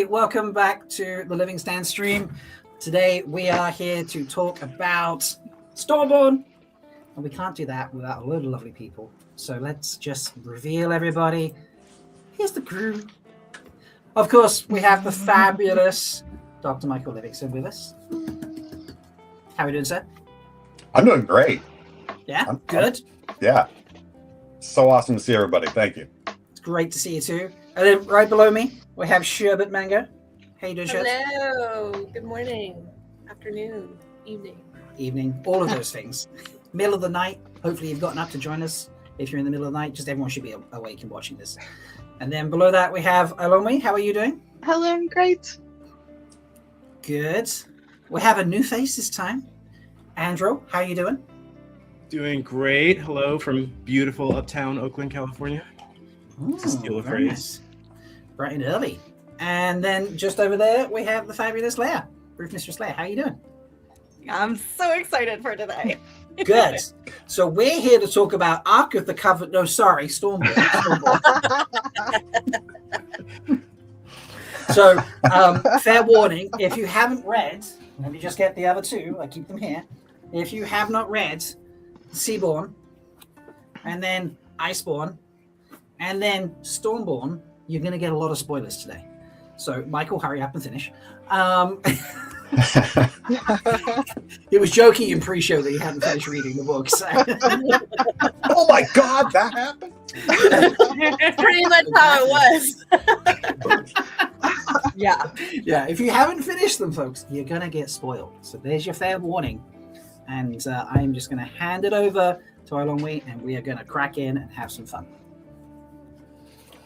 Welcome back to the Livingstans stream. Today we are here to talk about Stormborn, and we can't do that without a load of lovely people. So let's just reveal everybody. Here's the crew. Of course, we have the fabulous Dr. Michael Livingstan with us. How are we doing, sir? I'm doing great. Yeah, good. Yeah, so awesome to see everybody. Thank you. It's great to see you too. And then right below me, we have Sherbet Mango. How you doing, Sherbet? Hello. Good morning, afternoon, evening. Evening, all of those things. Middle of the night. Hopefully you've gotten up to join us. If you're in the middle of the night, just everyone should be awake and watching this. And then below that, we have Alomi. How are you doing? Hello, I'm great. Good. We have a new face this time. Andrew, how are you doing? Doing great. Hello from beautiful uptown Oakland, California. To steal a phrase. Nice. Bright and early. And then just over there, we have the fabulous Leia. Roof Mistress Leia, how are you doing? I'm so excited for today. Good. So we're here to talk about Ark of the Covenant. No, sorry, Stormborn. So, fair warning, if you haven't read, let me just get the other two, I keep them here. If you have not read Seaborn, and then Iceborn, and then Stormborn, you're going to get a lot of spoilers today. So, Michael, hurry up and finish. He was joking in pre-show that he hadn't finished reading the book. So. Oh my God, that happened? Pretty much how it was. Yeah. Yeah, if you haven't finished them, folks, you're going to get spoiled. So there's your fair warning. And I'm just going to hand it over to Alongwe, and we are going to crack in and have some fun.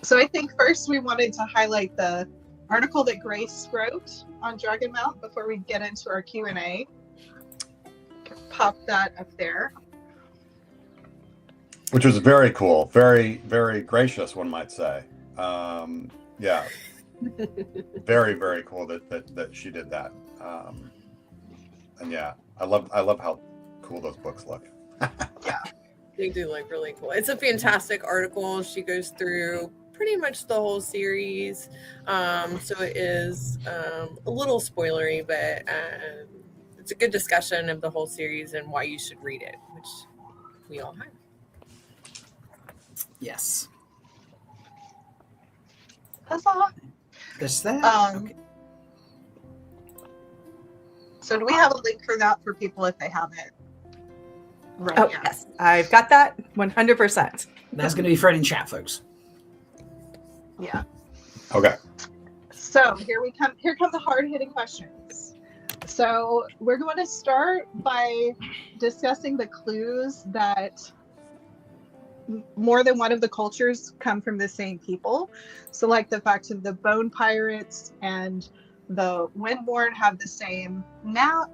So I think first we wanted to highlight the article that Grace wrote on Dragonmount before we get into our Q&A. Pop that up there. Which was very cool. Very, very gracious, one might say. Yeah. Very, very cool that she did that. And yeah, I love how cool those books look. Yeah. They do look really cool. It's a fantastic article. She goes through pretty much the whole series. So it is a little spoilery, but it's a good discussion of the whole series and why you should read it, which we all have. Yes. That's all. Is that? Okay. So do we have a link for that for people if they haven't? Right. Oh, yes. I've got that 100%. That's going to be thrown in chat, folks. Yeah. Okay. So here come the hard-hitting questions. So we're going to start by discussing the clues that more than one of the cultures come from the same people. So like the fact that the bone pirates and the Windborn have the same nap,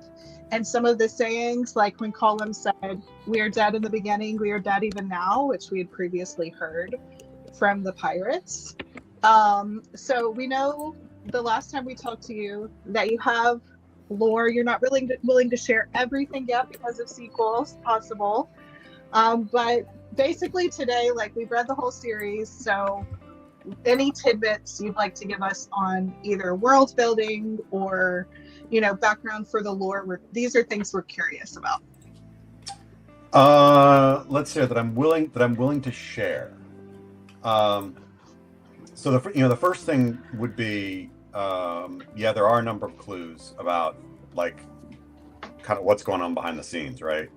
and some of the sayings, like when Colum said, "We are dead in the beginning, we are dead even now," which we had previously heard from the pirates. So we know the last time we talked to you that you have lore. You're not really willing to share everything yet because of sequels possible. But basically today, like, we've read the whole series, so any tidbits you'd like to give us on either world building or, background for the lore, these are things we're curious about. Let's say that I'm willing to share. So the first thing would be, there are a number of clues about like kind of what's going on behind the scenes, right?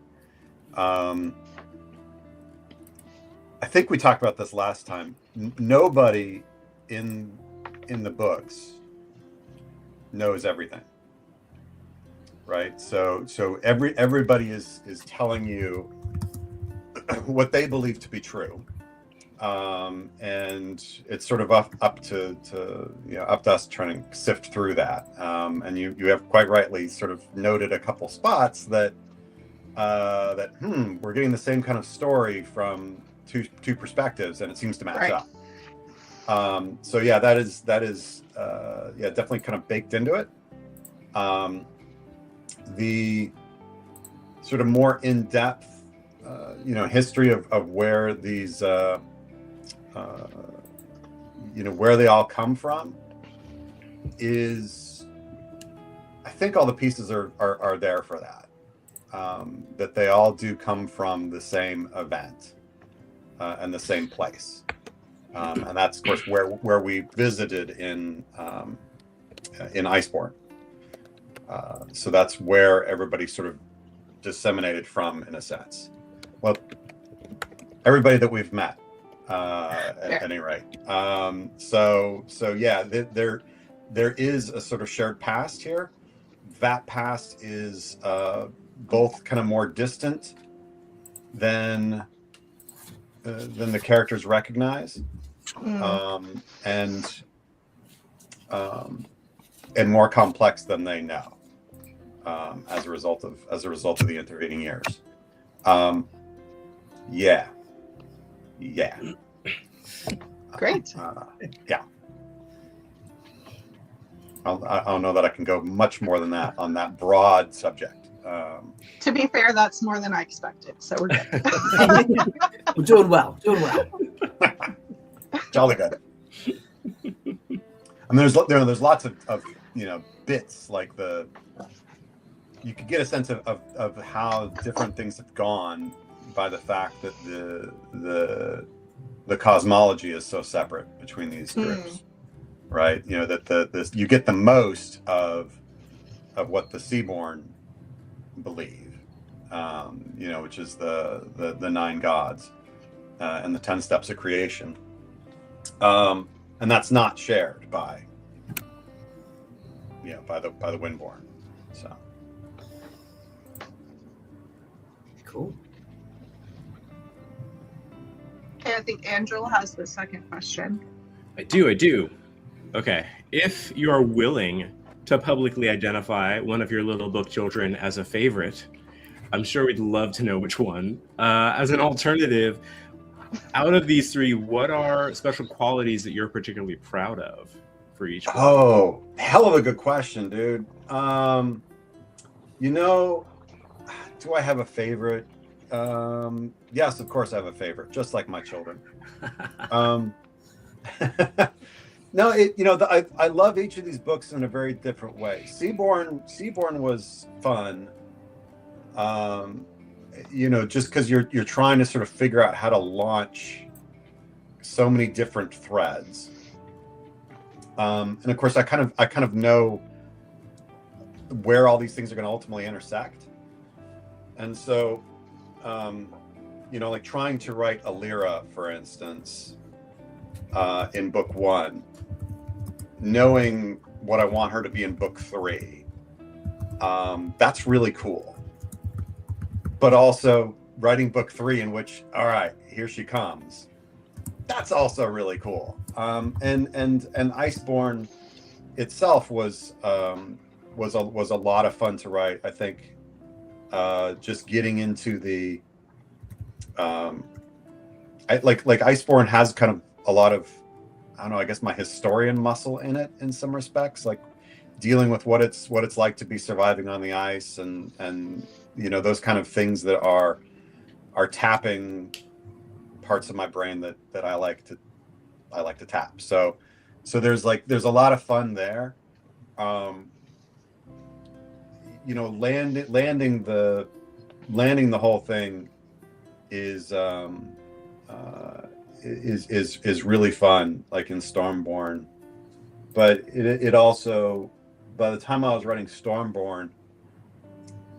I think we talked about this last time. Nobody in the books knows everything, right? So everybody is telling you what they believe to be true. and it's sort of up to up to us trying to sift through that. And you have quite rightly sort of noted a couple spots that we're getting the same kind of story from two perspectives, and it seems to match up. So yeah, that is definitely kind of baked into it. The sort of more in-depth history of where these where they all come from is, I think all the pieces are there for that. That they all do come from the same event and the same place. And that's of course where we visited in Iceborn. So that's where everybody sort of disseminated from, in a sense. Well, everybody that we've met, at any rate. So yeah, there is a sort of shared past here. That past is both kind of more distant than the characters recognize, and more complex than they know, as a result of the intervening years. Yeah. Great. Yeah. I don't know that I can go much more than that on that broad subject. To be fair, that's more than I expected, so we're good. We're doing well. Jolly good. I mean, there's lots of bits, like you could get a sense of how different things have gone by the fact that the cosmology is so separate between these groups, right? That you get the most of what the Seaborn believe, which is the 9 gods and the 10 steps of creation, and that's not shared by the Windborn. So cool. Okay, I think Angela has the second question. I do. Okay. If you are willing to publicly identify one of your little book children as a favorite, I'm sure we'd love to know which one. As an alternative, out of these 3, what are special qualities that you're particularly proud of for each one? Oh, hell of a good question, dude. Do I have a favorite? Yes, of course I have a favorite, just like my children. No, I love each of these books in a very different way. Seaborn was fun. Just because you're trying to sort of figure out how to launch so many different threads. And of course I kind of know where all these things are going to ultimately intersect. And so like trying to write Alira, for instance, in book 1, knowing what I want her to be in book 3, that's really cool. But also writing book 3 in which, all right, here she comes, that's also really cool. And Iceborn itself was a lot of fun to write. I think just getting into the Iceborn has kind of a lot of, I don't know, I guess my historian muscle in it in some respects, like dealing with what it's like to be surviving on the ice and those kind of things that are tapping parts of my brain that I like to tap. So there's a lot of fun there. Landing the whole thing is really fun, like in Stormborn. But it also, by the time I was writing Stormborn,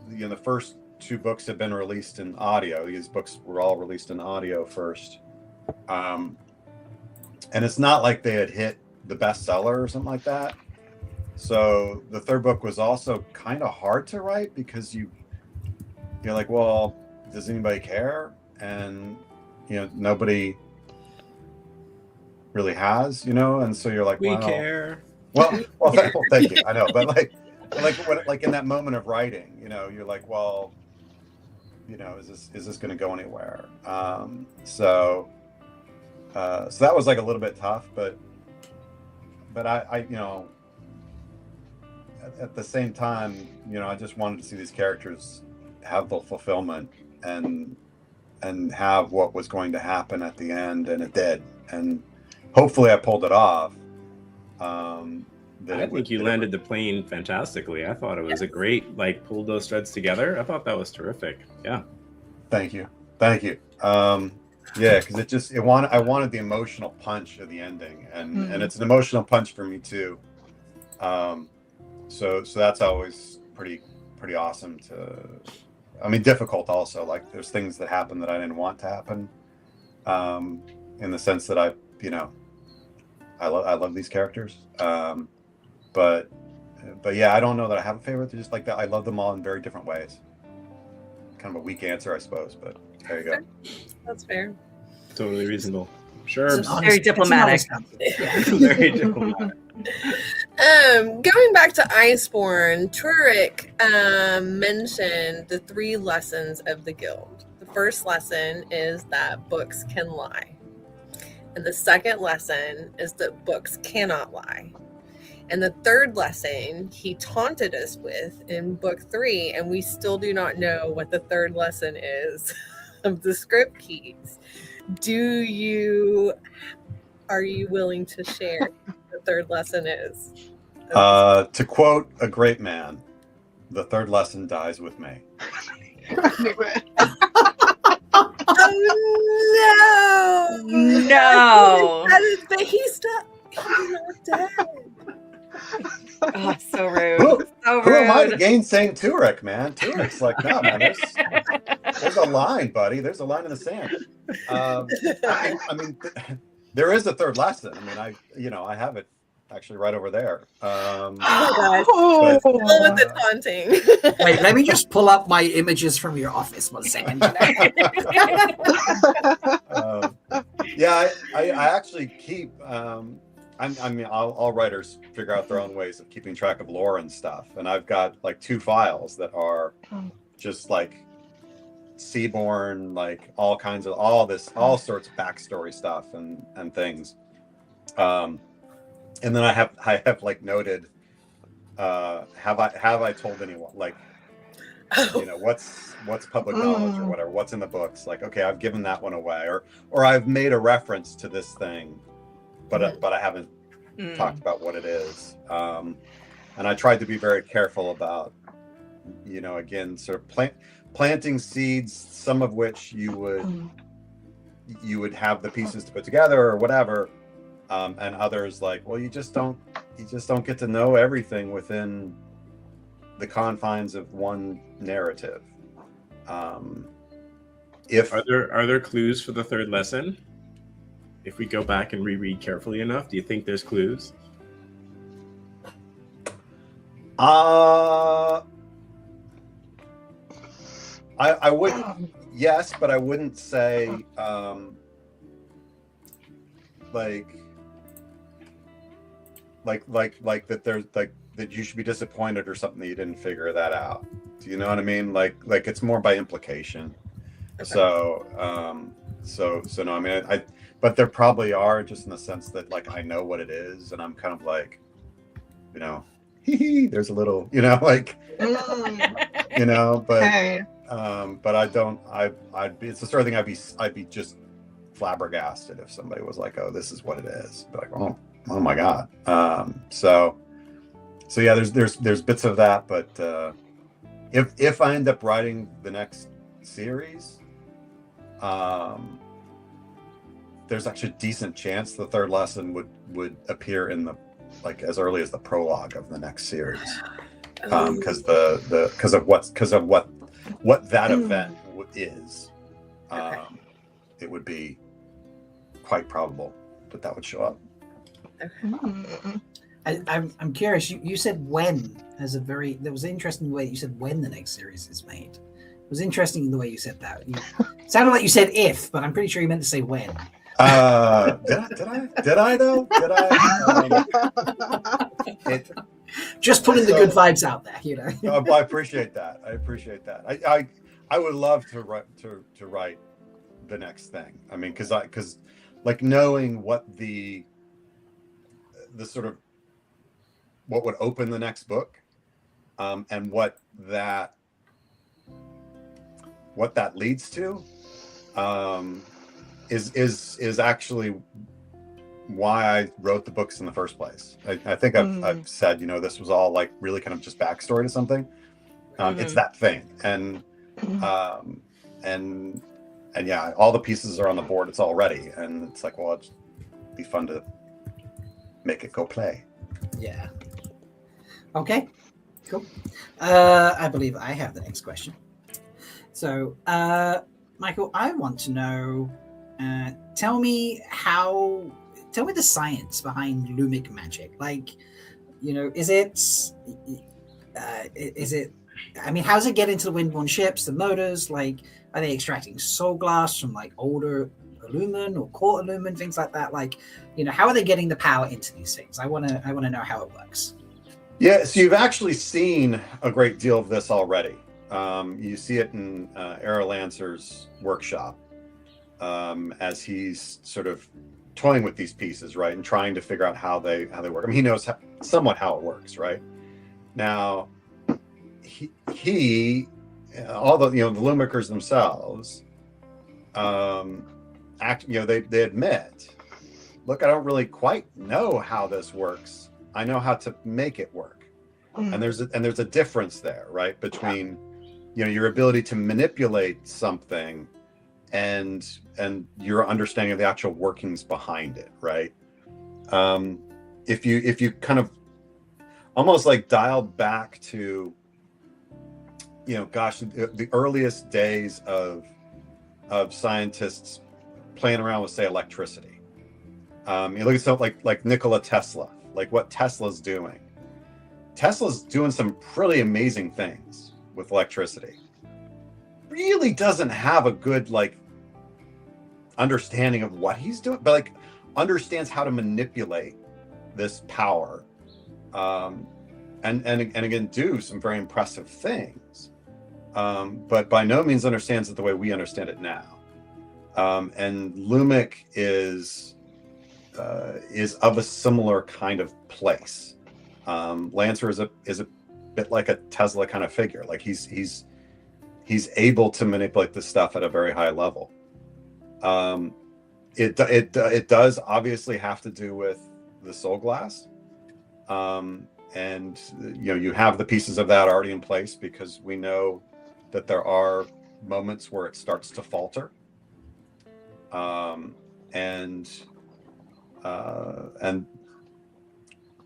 the first 2 books had been released in audio. These books were all released in audio first. And it's not like they had hit the bestseller or something like that. So the 3rd book was also kind of hard to write because you're like, well, does anybody care? And nobody really has, and so you're like, We wow. care. Well, thank you. I know, but like in that moment of writing, you're like, well, is this going to go anywhere? So that was like a little bit tough, but I at the same time, I just wanted to see these characters have the fulfillment and have what was going to happen at the end, and it did, and hopefully I pulled it off. I think you landed the plane fantastically. I thought it was a great, pulled those threads together. I thought that was terrific. Yeah. Thank you. Yeah, because I wanted the emotional punch of the ending, and it's an emotional punch for me too. So that's always pretty awesome difficult also. Like there's things that happen that I didn't want to happen, in the sense that I love these characters. But yeah, I don't know that I have a favorite. They're just like that. I love them all in very different ways. Kind of a weak answer, I suppose, but there you go. That's fair. Totally reasonable. Sure. Very diplomatic. Very diplomatic. Going back to Iceborn, Turek mentioned the 3 lessons of the guild. The first lesson is that books can lie. And the second lesson is that books cannot lie. And the third lesson he taunted us with in book 3, and we still do not know what the third lesson is of the script keys. Are you willing to share what the third lesson is? To quote a great man, the third lesson dies with me. Oh No. But he's not dead. Oh, so rude. Who am I to gainsay Turek, man? Turek's like, no, man, there's a line, buddy. There's a line in the sand. There is a third lesson. I have it actually right over there. Oh my gosh. With the taunting. Wait, let me just pull up my images from your office 1 second. Yeah, I actually keep. All writers figure out their own ways of keeping track of lore and stuff, and I've got 2 files that are just Seaborn, all kinds of all sorts of backstory stuff and things. And then I have noted, have I told anyone, what's public knowledge or whatever, what's in the books, okay, I've given that one away, or I've made a reference to this thing, but I haven't talked about what it is. And I tried to be very careful about, again, sort of planting seeds, some of which you would have the pieces to put together or whatever, and others you just don't get to know everything within the confines of one narrative. Are there clues for the third lesson? If we go back and reread carefully enough, do you think there's clues? I would, yes, but I wouldn't say that there's that you should be disappointed or something that you didn't figure that out. Do you know what I mean? Like it's more by implication. Okay. So no, but there probably are, just in the sense that I know what it is, and I'm kind of there's a little, but hey. But I don't. It's the sort of thing I'd be just flabbergasted if somebody was like, "Oh, this is what it is." Be like, "Oh my god." So yeah, there's bits of that, but if I end up writing the next series, there's actually a decent chance the third lesson would appear in the as early as the prologue of the next series, because of what that event is. It would be quite probable that would show up. I'm curious. You said when as a very. That was an interesting way you said when the next series is made. It was interesting the way you said that. It sounded like you said if, but I'm pretty sure you meant to say when. Did I though? Did I? Just putting the good vibes out there, I appreciate that. I would love to write the next thing. I mean, because like knowing what the sort of what would open the next book, and what that leads to, is actually why I wrote the books in the first place. I think I've said, this was all like really kind of just backstory to something. It's that thing, and yeah, all the pieces are on the board. It's all ready, and it's like, well, it'd be fun to make it go play. Yeah. Okay. Cool. I believe I have the next question. So, Michael, I want to know. Tell me the science behind Lumic magic. Like, is it? I mean, how does it get into the Windborn ships, the motors? Like, are they extracting soul glass from like older Illumin or core Illumin, things like that? Like, how are they getting the power into these things? I want to know how it works. Yeah, so you've actually seen a great deal of this already. You see it in Aerolancer's workshop, as he's sort of toying with these pieces, right, and trying to figure out how they work. I mean, he knows somewhat how it works, right? Now, he all the the Lumikers themselves, they admit, look, I don't really quite know how this works. I know how to make it work, and there's a difference there, right, between your ability to manipulate something and your understanding of the actual workings behind it, right? If you kind of almost like dialed back to the earliest days of scientists playing around with, say, electricity. You look at something like Nikola Tesla, like what Tesla's doing. Tesla's doing some pretty amazing things with electricity. Really doesn't have a good understanding of what he's doing, but understands how to manipulate this power, and again do some very impressive things, but by no means understands it the way we understand it now. And Lumic is of a similar kind of place. Lancer is a bit like a Tesla kind of figure. Like he's able to manipulate this stuff at a very high level. It does obviously have to do with the soul glass, and you have the pieces of that already in place, because we know that there are moments where it starts to falter, and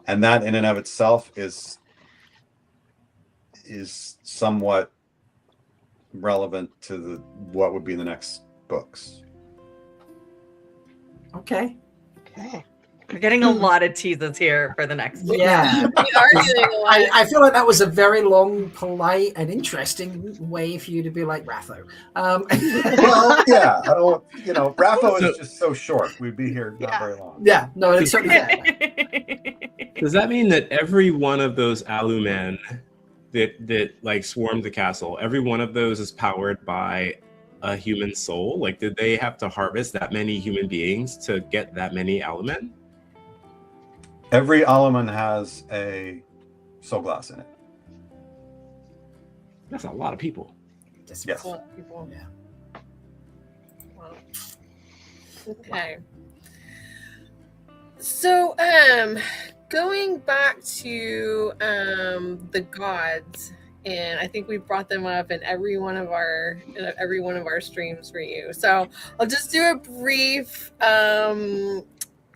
that in and of itself is somewhat relevant to what would be the next books. Okay. We're getting a lot of teases here for the next book. Yeah. We are doing a lot. I feel like that was a very long, polite, and interesting way for you to be like Ratho. Well, yeah, I don't. Rapho is just so short. We'd be here not very long. Yeah, no, it's certainly Does that mean that every one of those Alumen that swarmed the castle, every one of those is powered by a human soul? Like, did they have to harvest that many human beings to get that many Alumen? Every Alumen has a soul glass in it. That's a lot of people. Just Yes. A lot of people. Yeah. Wow. Okay. So, going back to the gods, and I think we brought them up in every one of our streams for you. So I'll just do a brief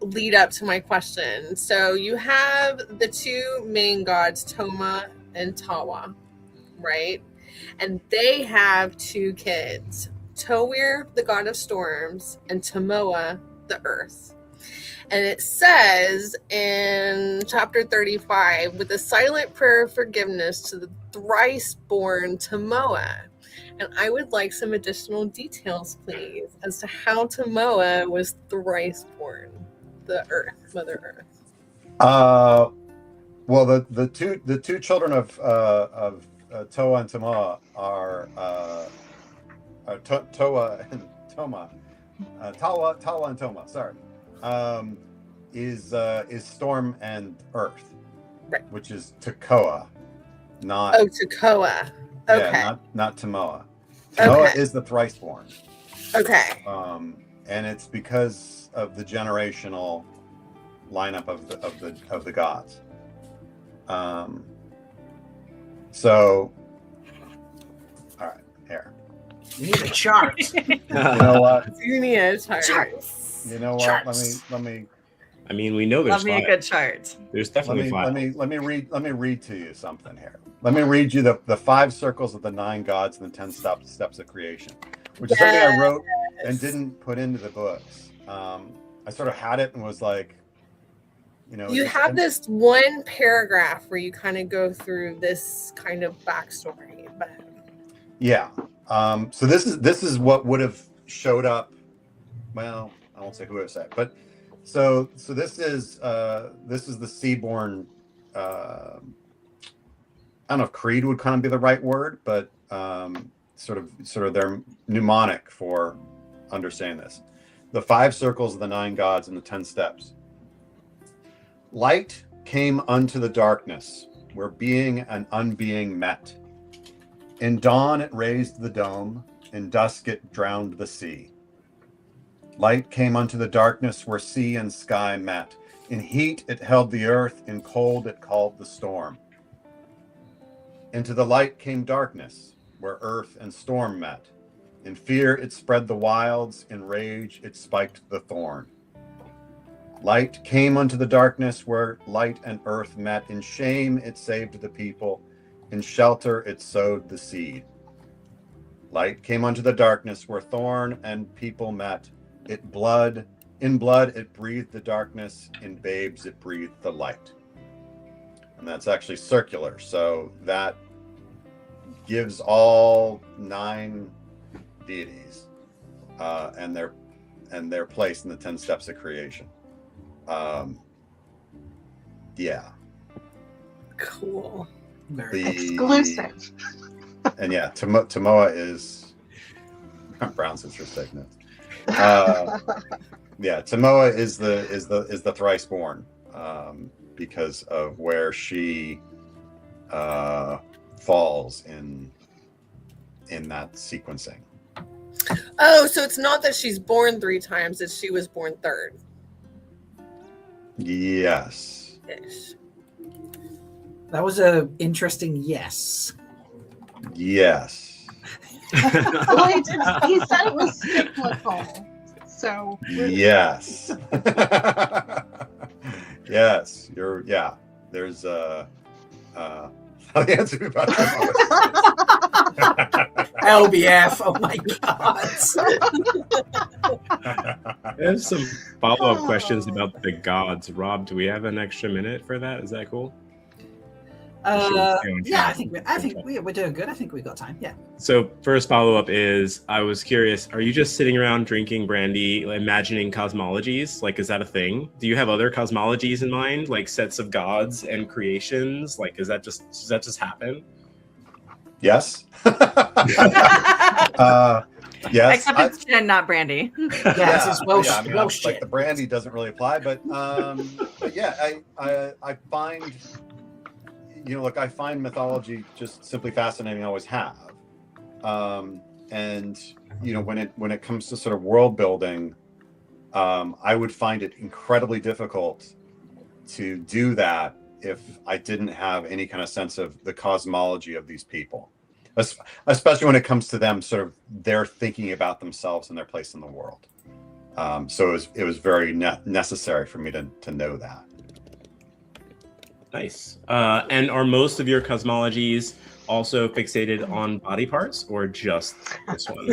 lead up to my question. So you have the two main gods, Toma and Tawa, right? And they have two kids, Towir, the god of storms, and Tomoa, the earth. And it says in chapter 35, with a silent prayer of forgiveness to the thrice born Tomoa. and I would like some additional details, please, as to how Tomoa was thrice born, the Earth, Mother Earth. Well, the two children of Toa and Tomoa are Toa and Toma. Tawa and Toma. Sorry, is Storm and Earth, Right. which is Tekoa, not Tekoa. Okay. yeah, not Tomoa. Tomoa Okay. is the thrice born. Okay. And it's because of the generational lineup of the gods. So, all right, here. You need a chart. You know what? You need a chart. Charts. You know what? Charts. Let me I mean, we know there's Love me a five. good chart. There's definitely five. let me read to you something here. Let me read you the 5 circles of the 9 gods and the 10 steps of creation, which is something I wrote and didn't put into the books. I sort of had it and was like, You have this one paragraph where you kind of go through this kind of backstory, but yeah. So this is what would have showed up. Well, I won't say who it said, but so this is the Seaborn. I don't know if creed would kind of be the right word, but sort of their mnemonic for understanding this. The 5 circles of the 9 gods and the 10 steps. Light came unto the darkness, where being and unbeing met. In dawn it raised the dome, in dusk it drowned the sea. Light came unto the darkness, where sea and sky met. In heat it held the earth, in cold it called the storm. Into the light came darkness, where earth and storm met. In fear it spread the wilds, in rage it spiked the thorn. Light came unto the darkness, where light and earth met. In shame it saved the people, in shelter it sowed the seed. Light came unto the darkness, where thorn and people met. In blood it breathed the darkness, in babes it breathed the light. And that's actually circular, so that gives all 9 deities and their place in the 10 steps of creation. Yeah. cool. Very Exclusive. And yeah, Tomoa is Brown Sister take notes. Yeah, Tomoa is the thrice born, because of where she falls in that sequencing. Oh, so it's not that she's born 3 times; it's she was born 3rd. Yes. Ish. That was a interesting yes. Yes. Well, he said it was cyclical. So Yes. Yes. There's I'll answer about LBF. Oh my god. I have some follow-up questions about the gods. Rob, do we have an extra minute for that? Is that cool? Yeah, I think we're doing good. I think we've got time. Yeah. So first follow-up is, I was curious, are you just sitting around drinking brandy, imagining cosmologies? Like, is that a thing? Do you have other cosmologies in mind, like sets of gods and creations? Like, does that just happen? Yes. Yes. Except it's gin, not brandy. Yeah, it's Welsh, I mean, Welsh like shit. the brandy doesn't really apply, but yeah, I find, I find mythology just simply fascinating. I always have, and when it comes to sort of world building, I would find it incredibly difficult to do that if I didn't have any kind of sense of the cosmology of these people, especially when it comes to them sort of their thinking about themselves and their place in the world. So it was very necessary for me to know that. Nice. And are most of your cosmologies also fixated on body parts, or just this one?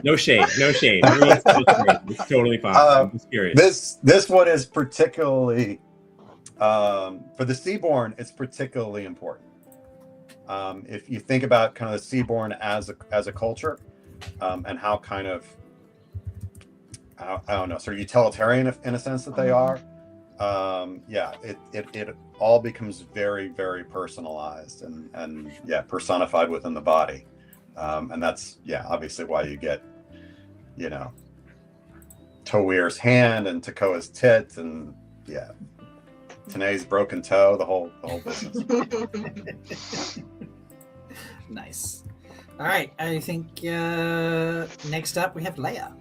No shade. Everyone's so great. It's totally fine. I'm just curious. This one is particularly for the Seaborn. It's particularly important. If you think about kind of the Seaborn as a culture, and how kind of I don't know, sort of utilitarian in a sense that they are. It all becomes very, very personalized and personified within the body. And that's obviously why you get, Towir's hand and Tekoa's tit and Tanae's broken toe, the whole business. Nice. All right, I think next up we have Leia.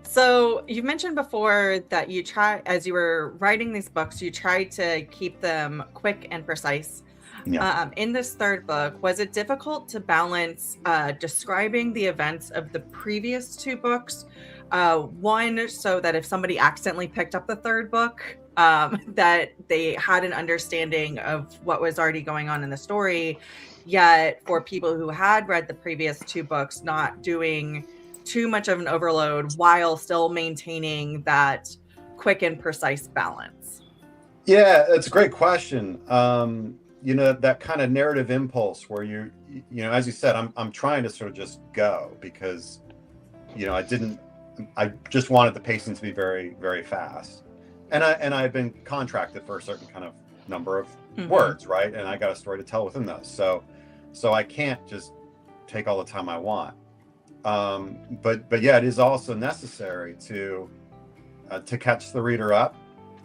So you mentioned before that you as you were writing these books, you tried to keep them quick and precise. Yeah. In this third book, was it difficult to balance describing the events of the previous two books? One, so that if somebody accidentally picked up the third book, that they had an understanding of what was already going on in the story, yet for people who had read the previous two books, not doing too much of an overload while still maintaining that quick and precise balance? Yeah, it's a great question. That kind of narrative impulse where as you said, I'm trying to sort of just go because, I just wanted the pacing to be very, very fast. And I've been contracted for a certain kind of number of words, right? And I got a story to tell within those. So I can't just take all the time I want. But it is also necessary to catch the reader up,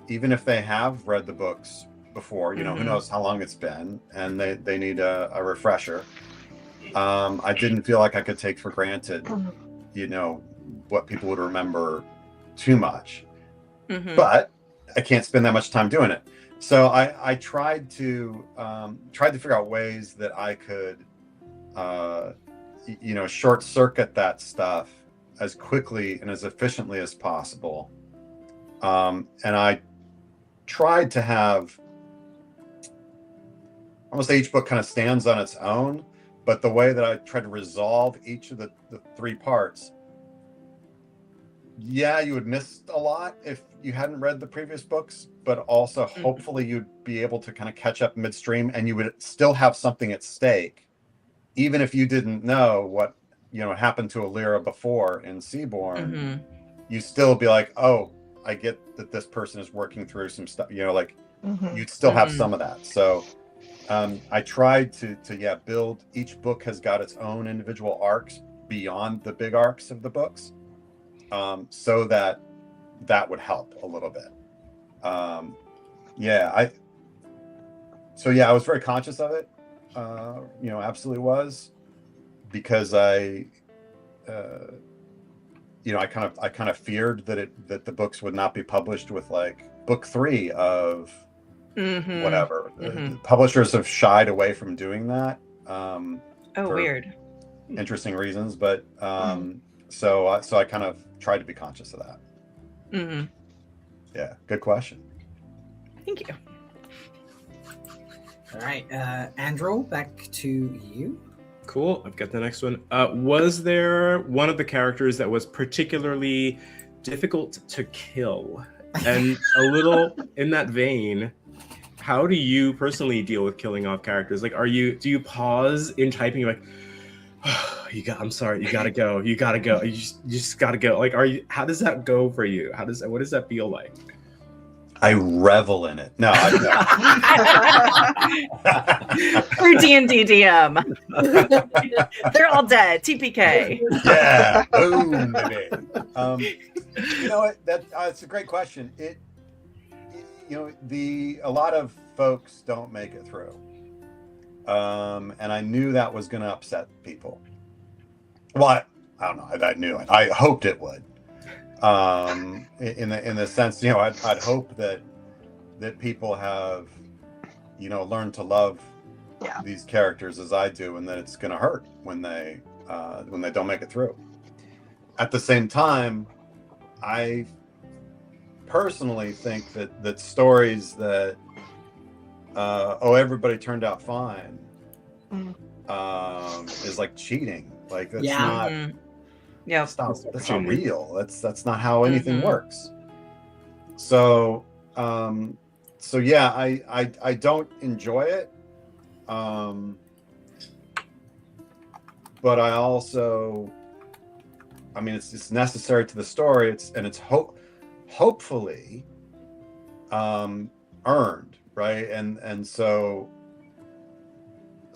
even if they have read the books before, who knows how long it's been, and they need a refresher. I didn't feel like I could take for granted, what people would remember too much, but I can't spend that much time doing it. So I tried to figure out ways that I could, short circuit that stuff as quickly and as efficiently as possible. And I tried to have almost each book kind of stands on its own, but the way that I tried to resolve each of the three parts, you would miss a lot if you hadn't read the previous books, but also hopefully you'd be able to kind of catch up midstream and you would still have something at stake. Even if you didn't know what, happened to Alira before in Seaborn, you still be like, oh, I get that this person is working through some stuff, you'd still have some of that. So I tried to build, each book has got its own individual arcs beyond the big arcs of the books, so that would help a little bit. I was very conscious of it. Absolutely was, because I kind of feared that the books would not be published with like book 3 of whatever. Publishers have shied away from doing that. For weird. Interesting reasons, but so I kind of tried to be conscious of that. Yeah, good question. Thank you. All right, Andrew, back to you. Cool. I've got the next one. Was there one of the characters that was particularly difficult to kill? And a little in that vein, how do you personally deal with killing off characters? Like, do you pause in typing, like, oh, I'm sorry, you gotta go, you just gotta go. Like, how does that go for you? What does that feel like? I revel in it. No, For D&D DM. They're all dead. TPK. Yeah. Boom, baby. That's a great question. A lot of folks don't make it through. And I knew that was going to upset people. Well, I don't know. I knew it. I hoped it would. In the sense, I'd hope that people have, learned to love these characters as I do, and that it's going to hurt when they don't make it through. At the same time, I personally think that stories that everybody turned out fine is like cheating. Like that's not. Yeah, that's not real. That's not how anything works. So I don't enjoy it, But I also, I mean, it's necessary to the story. It's hopefully earned, right? And so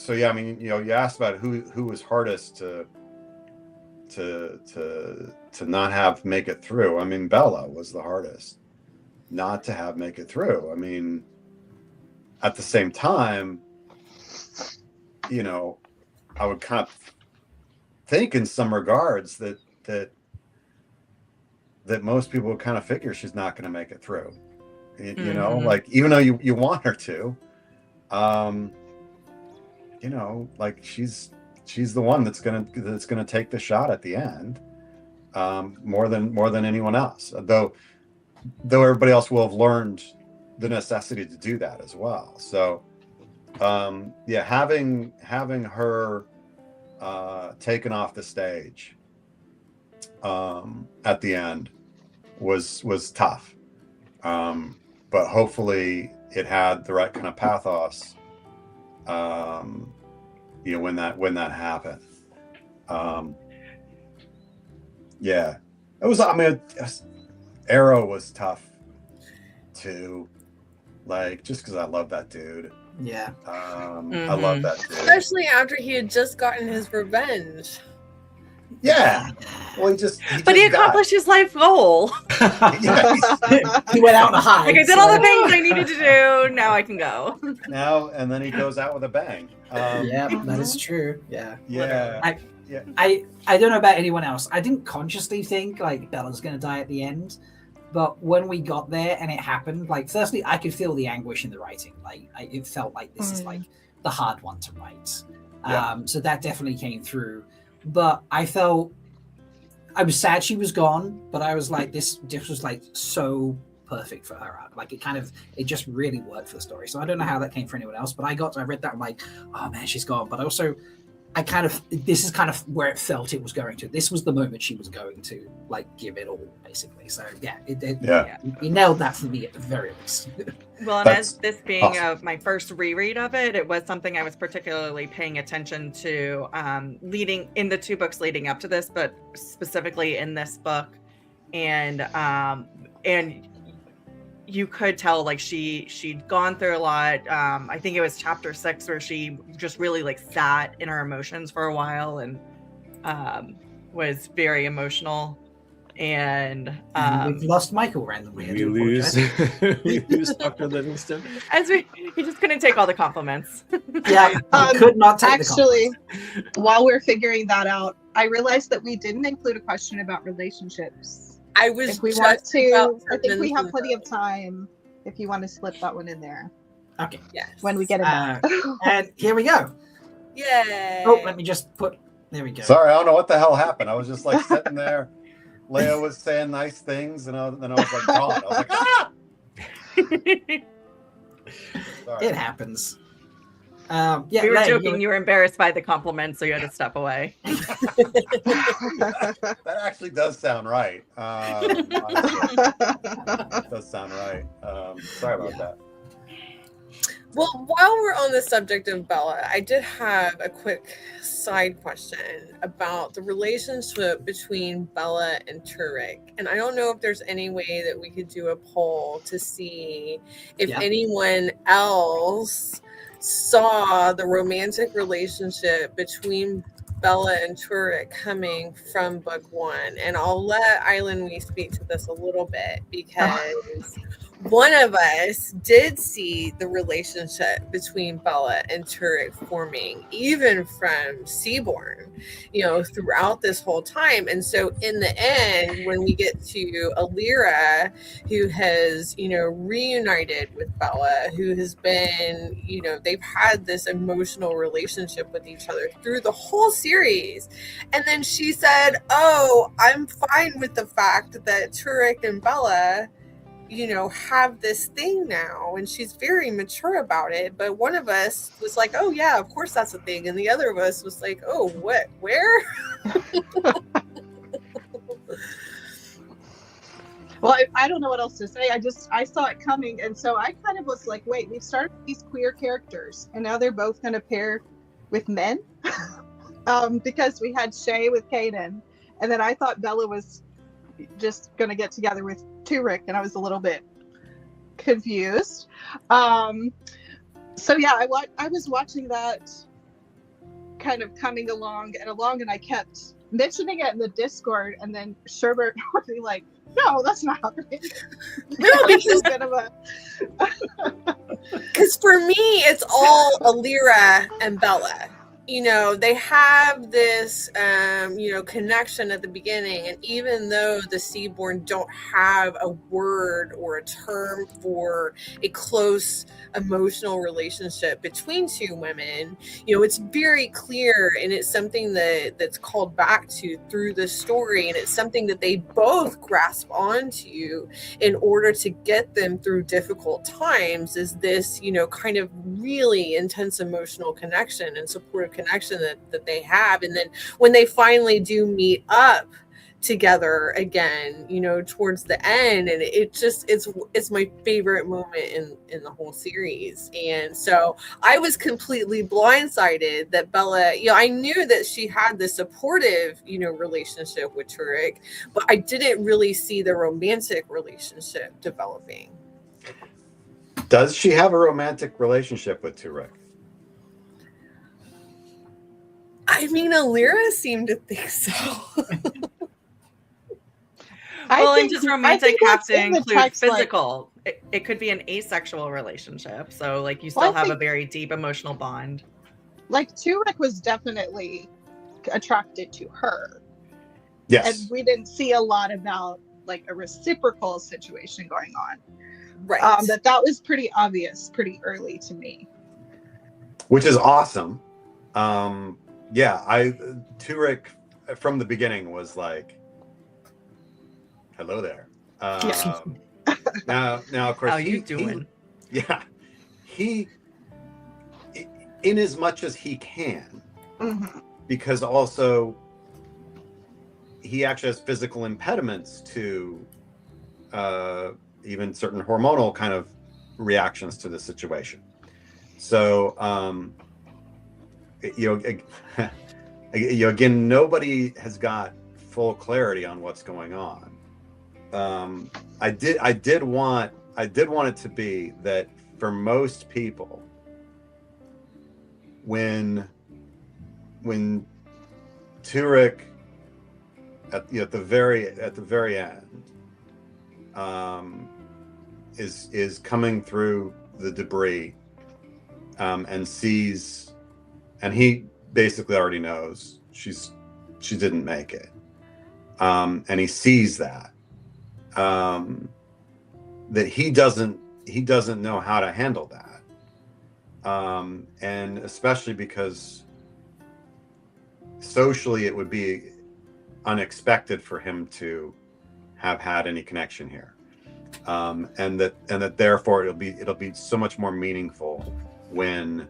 yeah. I mean, you know, you asked about who was hardest to not have make it through. I mean, Bella was the hardest not to have make it through. I mean, at the same time, you know, I would kind of think in some regards that most people would kind of figure she's not going to make it through. You know, like, even though you want her to, you know, like she's the one that's gonna take the shot at the end, more than anyone else. Though everybody else will have learned the necessity to do that as well. So, yeah, having her taken off the stage at the end was tough, but hopefully it had the right kind of pathos. You know, when that happened. Yeah, it was. I mean, Arrow was tough too. Like, just because I love that dude. Yeah. I love that dude. Especially after he had just gotten his revenge. Yeah. Well, he But he accomplished his life goal. He went out on a high. Like, I did all the things I needed to do. Now I can go. Now, and then he goes out with a bang. Yeah, that is true. Yeah. Yeah. I don't know about anyone else. I didn't consciously think like Bella's going to die at the end, but when we got there and it happened, like, firstly, I could feel the anguish in the writing. Like, it felt like this is like the hard one to write. Yeah. So that definitely came through. But I was sad she was gone, but I was like, this was like so perfect for her arc. Like, it just really worked for the story. So I don't know how that came for anyone else, but I read that, I'm like, oh man, she's gone. But also, this is kind of where it felt it was going to. This was the moment she was going to like give it all, basically. So yeah, you nailed that for me at the very least. Well, and as this being awesome. My first reread of it, it was something I was particularly paying attention to, leading in the 2 books leading up to this, but specifically in this book, and you could tell like she'd gone through a lot. I think it was chapter 6 where she just really like sat in her emotions for a while and was very emotional. And we've lost Michael randomly. We lose Dr. Livingston. He just couldn't take all the compliments. Yeah, could not take actually, the compliments. While we're figuring that out, I realized that we didn't include a question about relationships. I was if we just want to, about I think we have to plenty of time if you want to slip that one in there. Okay. Yes. When we get it back. And here we go. Yay. Oh, let me just there we go. Sorry, I don't know what the hell happened. I was just like sitting there. Leia was saying nice things, and then I was like gone. I was like, ah! Sorry. It happens. Yeah, we were Leia, joking. You were embarrassed by the compliment, so you had to step away. That actually does sound right. It does sound right. Sorry about that. Well, while we're on the subject of Bella, I did have a quick side question about the relationship between Bella and Turek. And I don't know if there's any way that we could do a poll to see if anyone else saw the romantic relationship between Bella and Turek coming from book 1. And I'll let Island Wee speak to this a little bit, because one of us did see the relationship between Bella and Turek forming, even from Seaborn, throughout this whole time. And so in the end, when we get to Alira, who has, reunited with Bella, who has been, they've had this emotional relationship with each other through the whole series. And then she said, oh, I'm fine with the fact that Turek and Bella have this thing now, and she's very mature about it. But one of us was like, oh yeah, of course that's a thing, and the other of us was like, oh, what, where? Well, I don't know what else to say. I saw it coming, and so I kind of was like, wait, we've started these queer characters, and now they're both going to pair with men, because we had Shay with Kaden, and then I thought Bella was just going to get together with Turek, and I was a little bit confused. So yeah, I was watching that kind of coming along, and I kept mentioning it in the Discord, and then Sherbert would be like, no, that's not happening. No, because bit of a because for me, it's all Alira and Bella. You know, they have this, connection at the beginning. And even though the Seaborn don't have a word or a term for a close emotional relationship between two women, it's very clear, and it's something that's called back to through the story. And it's something that they both grasp onto in order to get them through difficult times, is this, kind of really intense emotional connection and supportive connection that they have. And then when they finally do meet up together again, towards the end, and it's my favorite moment in the whole series. And so I was completely blindsided that Bella, I knew that she had this supportive, relationship with Turek, but I didn't really see the romantic relationship developing. Does she have a romantic relationship with Turek? I mean, Alira seemed to think so. And does romantic have to in the include text, physical? It could be an asexual relationship, so like you still have a very deep emotional bond. Like Turek was definitely attracted to her. Yes. And we didn't see a lot about like a reciprocal situation going on. Right. That was pretty obvious pretty early to me. Which is awesome. Turek from the beginning was like, hello there. Now of course, how you doing? He in as much as he can, Mm-hmm. because also he actually has physical impediments to even certain hormonal kind of reactions to the situation. So again, nobody has got full clarity on what's going on. I did want it to be that for most people, when Turek at the very end is coming through the debris, and sees, and he basically already knows she didn't make it, and he sees that he doesn't know how to handle that, and especially because socially it would be unexpected for him to have had any connection here, and that therefore it'll be so much more meaningful when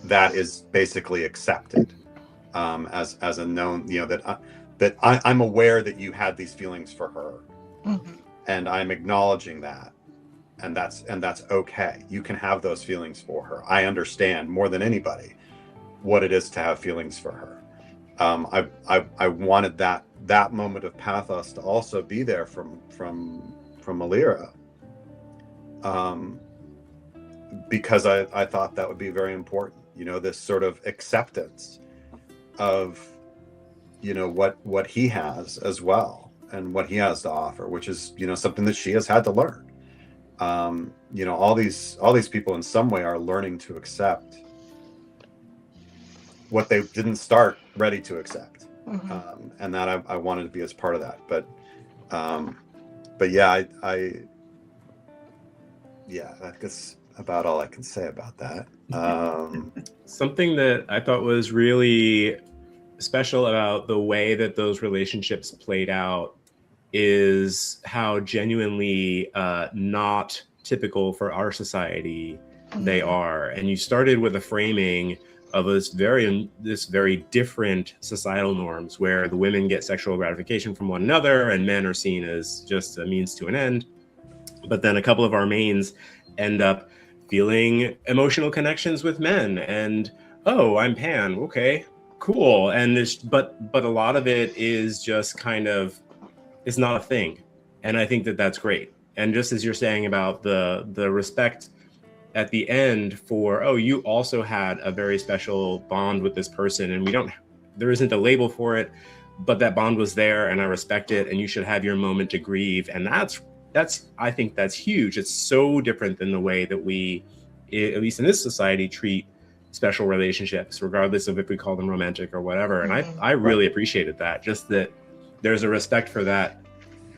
that is basically accepted, as a known, that I'm aware that you had these feelings for her, Mm-hmm. and I'm acknowledging that, and that's okay. You can have those feelings for her. I understand more than anybody what it is to have feelings for her. I wanted that moment of pathos to also be there from Alira, because I thought that would be very important. This sort of acceptance of what he has as well, and what he has to offer, which is something that she has had to learn. All these people in some way are learning to accept what they didn't start ready to accept. Mm-hmm. And that I wanted to be as part of that. But yeah, that's about all I can say about that. Something that I thought was really special about the way that those relationships played out is how genuinely not typical for our society they are. And you started with a framing of this very different societal norms where the women get sexual gratification from one another and men are seen as just a means to an end. But then a couple of our mains end up feeling emotional connections with men, and oh, I'm pan, okay, cool. And but a lot of it is just kind of, it's not a thing, and I think that that's great. And just as you're saying about the respect at the end for, oh, you also had a very special bond with this person, and there isn't a label for it, but that bond was there, and I respect it, and you should have your moment to grieve. And I think that's huge. It's so different than the way that we, at least in this society, treat special relationships, regardless of if we call them romantic or whatever. And I really appreciated that, just that there's a respect for that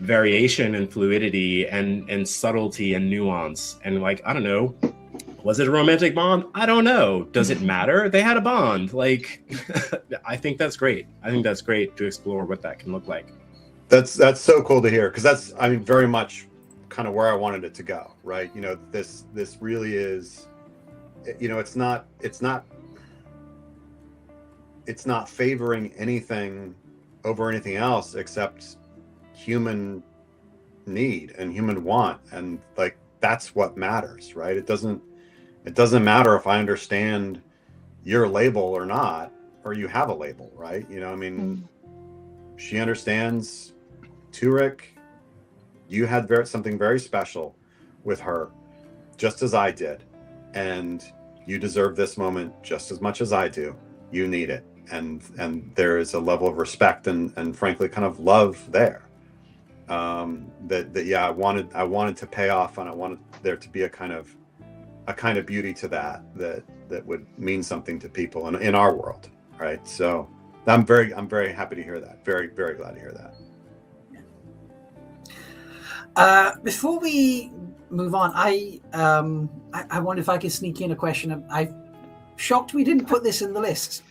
variation and fluidity and subtlety and nuance. And like, I don't know, was it a romantic bond? I don't know. Does it matter? They had a bond. Like, I think that's great. I think that's great to explore what that can look like. That's so cool to hear, because that's, I mean, very much kind of where I wanted it to go, right? You know, this really is, you know, it's not favoring anything over anything else except human need and human want, and like that's what matters, right? It doesn't matter if I understand your label or not, or you have a label, right? You know, I mean, she understands Turek. You had something very special with her, just as I did, and you deserve this moment just as much as I do. You need it, and there is a level of respect and frankly kind of love there. That yeah, I wanted to pay off, and I wanted there to be a kind of beauty to that would mean something to people in our world, right? So I'm very happy to hear that. Very, very glad to hear that. Before we move on, I wonder if I could sneak in a question. I'm shocked we didn't put this in the list.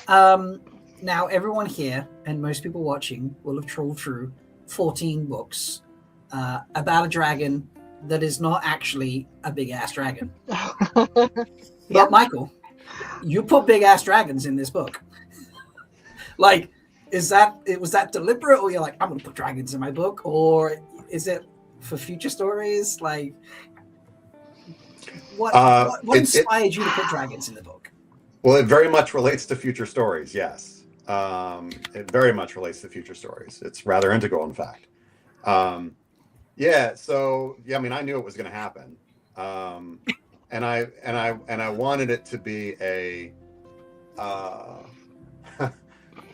Now, everyone here and most people watching will have trawled through 14 books about a dragon that is not actually a big ass dragon. But Michael, you put big ass dragons in this book. Like, was that deliberate, or you're like, I'm gonna put dragons in my book, or is it for future stories? Like, what inspired you to put dragons in the book? Well, it very much relates to future stories. Yes, it very much relates to future stories. It's rather integral, in fact. Yeah. So yeah, I mean, I knew it was going to happen, and I wanted it to be a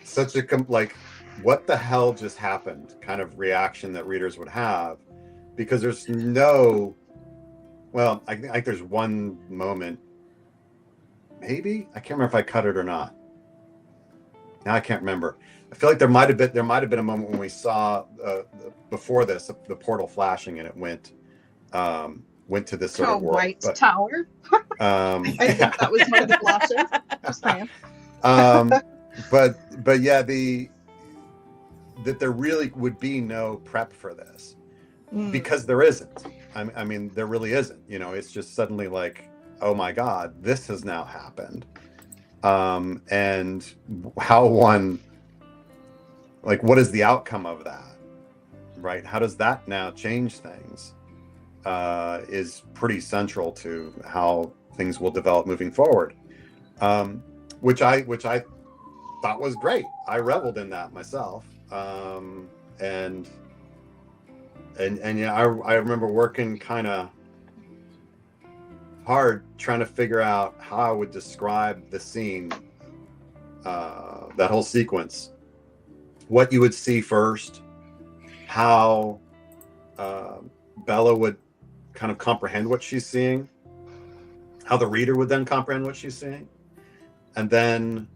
such a like, what the hell just happened kind of reaction that readers would have, because there's no, well, I think there's one moment, maybe, I can't remember if I cut it or not. Now I can't remember. I feel like there might have been a moment when we saw before this the portal flashing, and it went to this sort of world. White Tower. I think that was one of the flashes. Just saying. But yeah, that there really would be no prep for this, because there isn't. I mean, there really isn't. You know, it's just suddenly like, oh my God, this has now happened. And how one, like, what is the outcome of that, right? How does that now change things, is pretty central to how things will develop moving forward, which I thought was great. I reveled in that myself, and yeah, I remember working kind of hard trying to figure out how I would describe the scene, that whole sequence, what you would see first, how Bella would kind of comprehend what she's seeing, how the reader would then comprehend what she's seeing, and then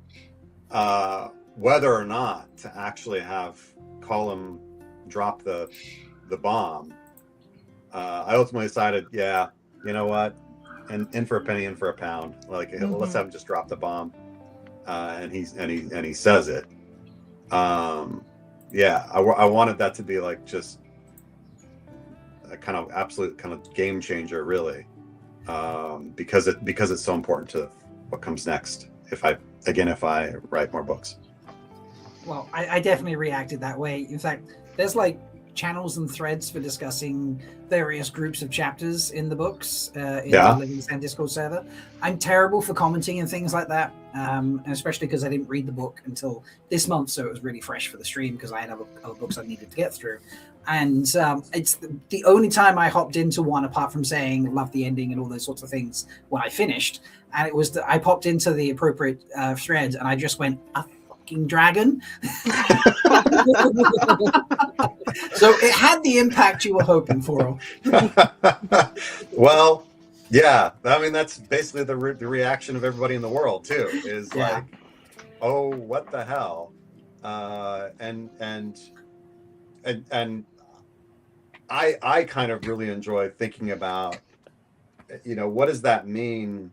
whether or not to actually have Colum drop the bomb. I ultimately decided, yeah, you know what, and in for a penny, in for a pound. Like, let's have him just drop the bomb, and he says it. Yeah, I wanted that to be like just a kind of absolute kind of game changer, really, because it's so important to what comes next. if I write more books. Well, I definitely reacted that way. In fact, there's like channels and threads for discussing various groups of chapters in the books in the Livingstan Discord server. I'm terrible for commenting and things like that, and especially because I didn't read the book until this month, so it was really fresh for the stream because I had other books I needed to get through. And it's the only time I hopped into one, apart from saying love the ending and all those sorts of things when I finished. And it was I popped into the appropriate thread and I just went, a fucking dragon. So it had the impact you were hoping for. Well, yeah. I mean, that's basically the reaction of everybody in the world too. Is like, oh, what the hell? And I kind of really enjoy thinking about, what does that mean,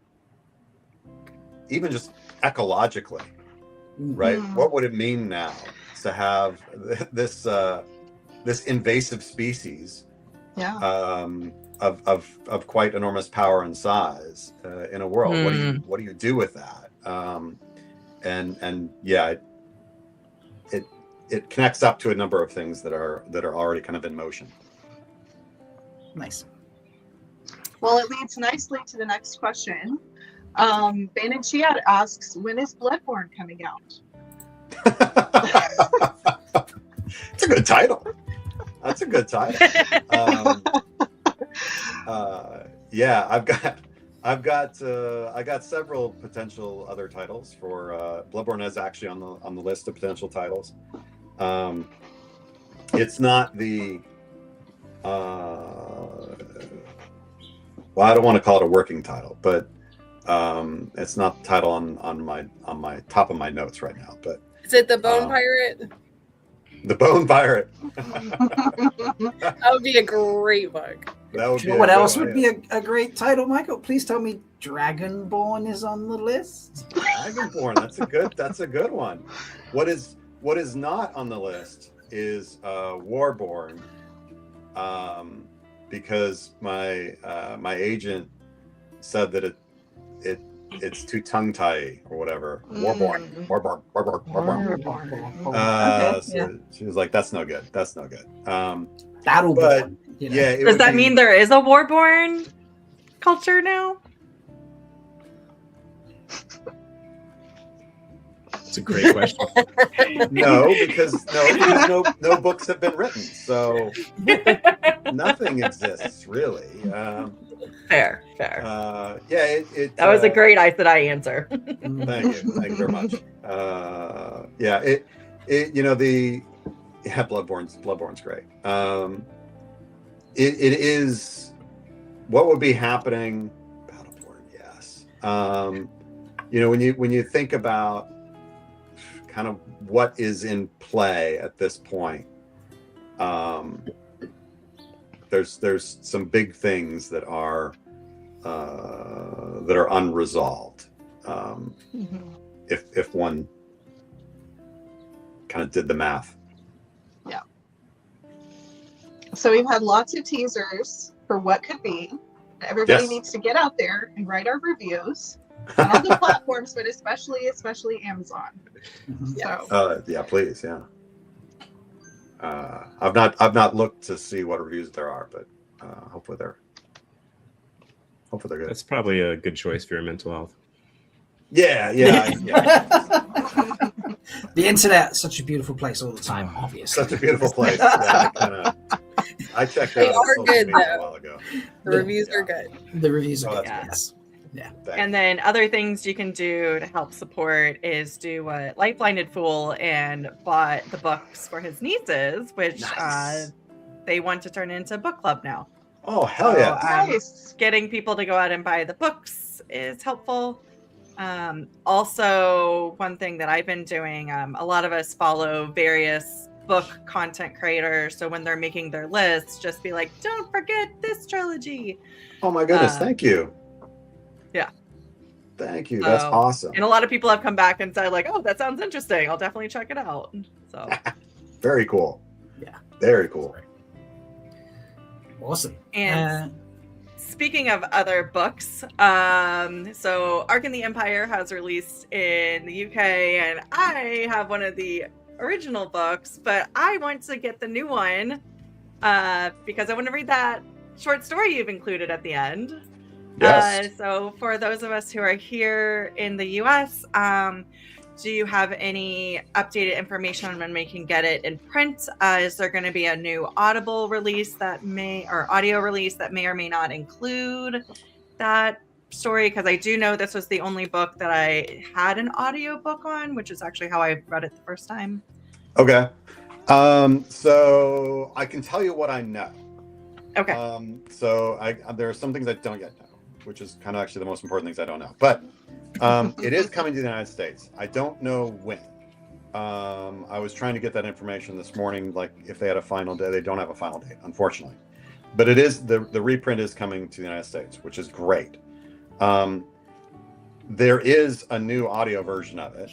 even just ecologically, right? What would it mean now to have this invasive species of quite enormous power and size in a world? What do you do with that? And yeah, it connects up to a number of things that are already kind of in motion. Nice. Well, it leads nicely to the next question. Banan Chiad asks, when is Bloodborne coming out? It's a good title. That's a good title. Yeah, I got several potential other titles for Bloodborne is actually on the list of potential titles. It's not the well, I don't want to call it a working title, but it's not the title on my top of my notes right now. But is it the Bone Pirate? The Bone Pirate. That would be a great book. That would be what else would be a great title, Michael? Please tell me Dragonborn is on the list. Dragonborn, that's a good one. What is not on the list is Warborn, because my agent said that it's too tongue-tie or whatever. Warborn. So she was like, that's no good. Battleborn. Yeah. Does that mean there is a Warborn culture now? It's a great question. No, because no books have been written, so nothing exists really. Fair. Yeah, that was a great Aes Sedai answer. Thank you very much. Bloodborne's great. It is what would be happening. Battleborn, yes. When you think about kind of what is in play at this point, there's some big things that are unresolved. If one kind of did the math. Yeah. So we've had lots of teasers for what could be. Everybody needs to get out there and write our reviews on all the platforms, but especially Amazon. So yeah, please, yeah. I've not looked to see what reviews there are, but hopefully they're good. That's probably a good choice for your mental health. Yeah. The internet, such a beautiful place all the time, obviously. Such a beautiful place. Yeah, I checked it out. They are good, a though. while ago. The reviews are good. The reviews are good. That's Yeah. And then other things you can do to help support is do what Lifeline Fool and bought the books for his nieces, which they want to turn into book club now. Oh, hell yeah. nice. Getting people to go out and buy the books is helpful. Also, one thing that I've been doing, a lot of us follow various book content creators. So when they're making their lists, just be like, don't forget this trilogy. Oh my goodness, thank you. Yeah. Thank you. That's awesome. And a lot of people have come back and said like, oh, that sounds interesting. I'll definitely check it out. So very cool. Yeah. Very cool. Awesome. And speaking of other books, so Ark in the Empire has released in the UK, and I have one of the original books, but I want to get the new one because I want to read that short story you've included at the end. Yes. So for those of us who are here in the US, do you have any updated information on when we can get it in print? Is there going to be a new audio release that may or may not include that story? Because I do know this was the only book that I had an audio book on, which is actually how I read it the first time. Okay. So I can tell you what I know. Okay. There are some things I don't yet know, which is kind of actually the most important things I don't know. But it is coming to the United States. I don't know when. I was trying to get that information this morning, like if they had a final day. They don't have a final date, unfortunately. But it is the reprint is coming to the United States, which is great. There is a new audio version of it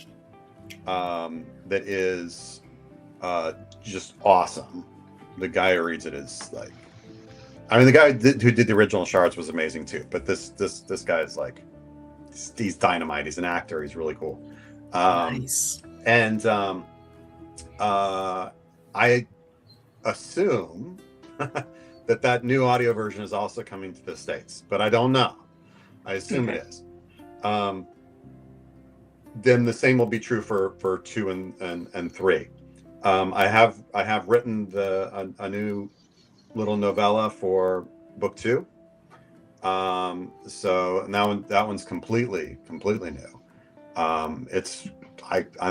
that is just awesome. The guy who reads it is like, I mean, the guy who did the original Shards was amazing too. But this guy is like, he's dynamite. He's an actor. He's really cool. Nice. And I assume that new audio version is also coming to the States, but I don't know. I assume it is. Then the same will be true for 2 and 3. I have written a new little novella for book 2. So now that one's completely new. I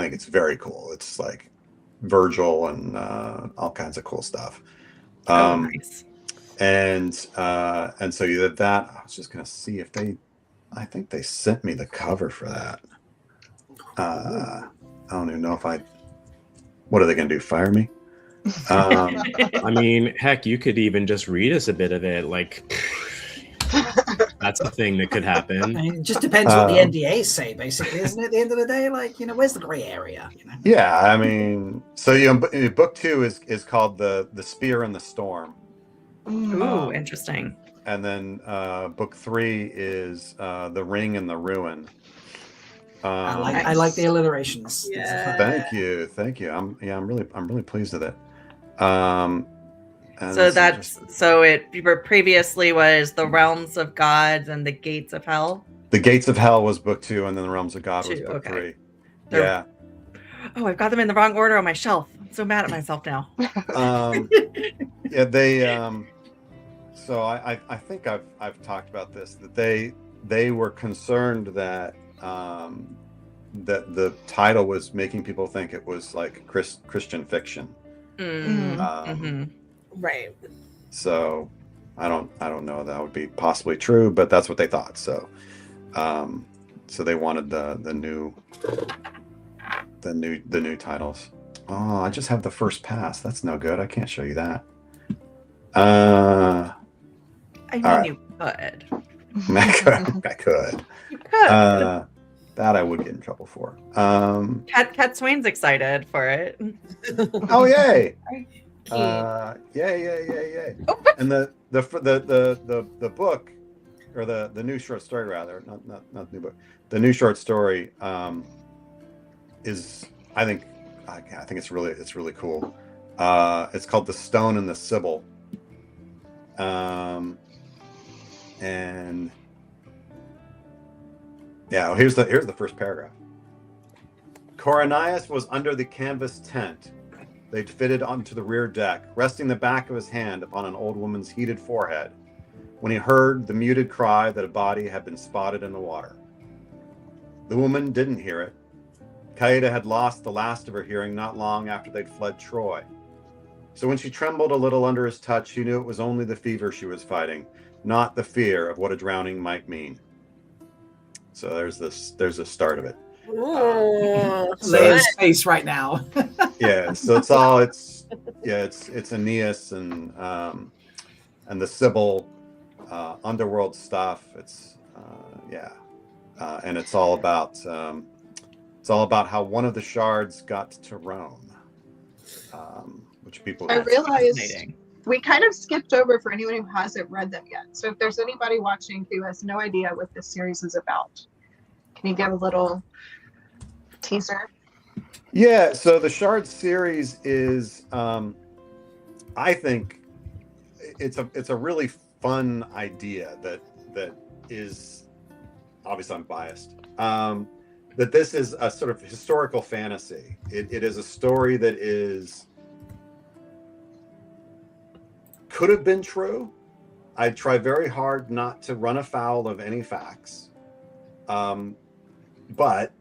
think it's very cool. It's like Virgil and all kinds of cool stuff. Nice. And so you did that. I was just gonna see if I think they sent me the cover for that. I don't even know if what are they gonna do? Fire me? I mean, heck, you could even just read us a bit of it. Like, that's a thing that could happen. I mean, it just depends what the NDAs say, basically, isn't it? At the end of the day, like, where's the gray area? Yeah, I mean, so book 2 is called the Spear and the Storm. Ooh, interesting. And then book 3 is the Ring and the Ruin. I like the alliterations. Yeah. Thank you. I'm really pleased with it. So it previously was the Realms of God and the Gates of Hell. The Gates of Hell was book 2, and then the Realms of God was 2, book okay. 3. Yeah. Oh, I've got them in the wrong order on my shelf. I'm so mad at myself now. Yeah, they. So I think I've talked about this, that they were concerned that that the title was making people think it was like Christian fiction. Right. So I don't know that would be possibly true, but that's what they thought. So so they wanted the new titles. Oh, I just have the first pass. That's no good. I can't show you that. I mean, right. you could. I could. You could. That I would get in trouble for. Cat Swain's excited for it. Oh yay! Yay! And the book, or the new short story rather, not the new book. The new short story is I think it's really cool. It's called The Stone and the Sibyl. And yeah, here's the first paragraph. Coronius was under the canvas tent they'd fitted onto the rear deck, resting the back of his hand upon an old woman's heated forehead, when he heard the muted cry that a body had been spotted in the water. The woman didn't hear it. Caeda had lost the last of her hearing not long after they'd fled Troy. So when she trembled a little under his touch, he knew it was only the fever she was fighting, not the fear of what a drowning might mean. So there's the start of it. Leia's face right now. Yeah, so it's Aeneas and the Sibyl underworld stuff. It's and it's all about how one of the shards got to Rome, which people. I realized we kind of skipped over for anyone who hasn't read them yet. So if there's anybody watching who has no idea what this series is about, can you give a little teaser? Yeah, so the Shard series is, I think, it's a really fun idea that is, obviously I'm biased, that this is a sort of historical fantasy. It is a story that could have been true. I try very hard not to run afoul of any facts, but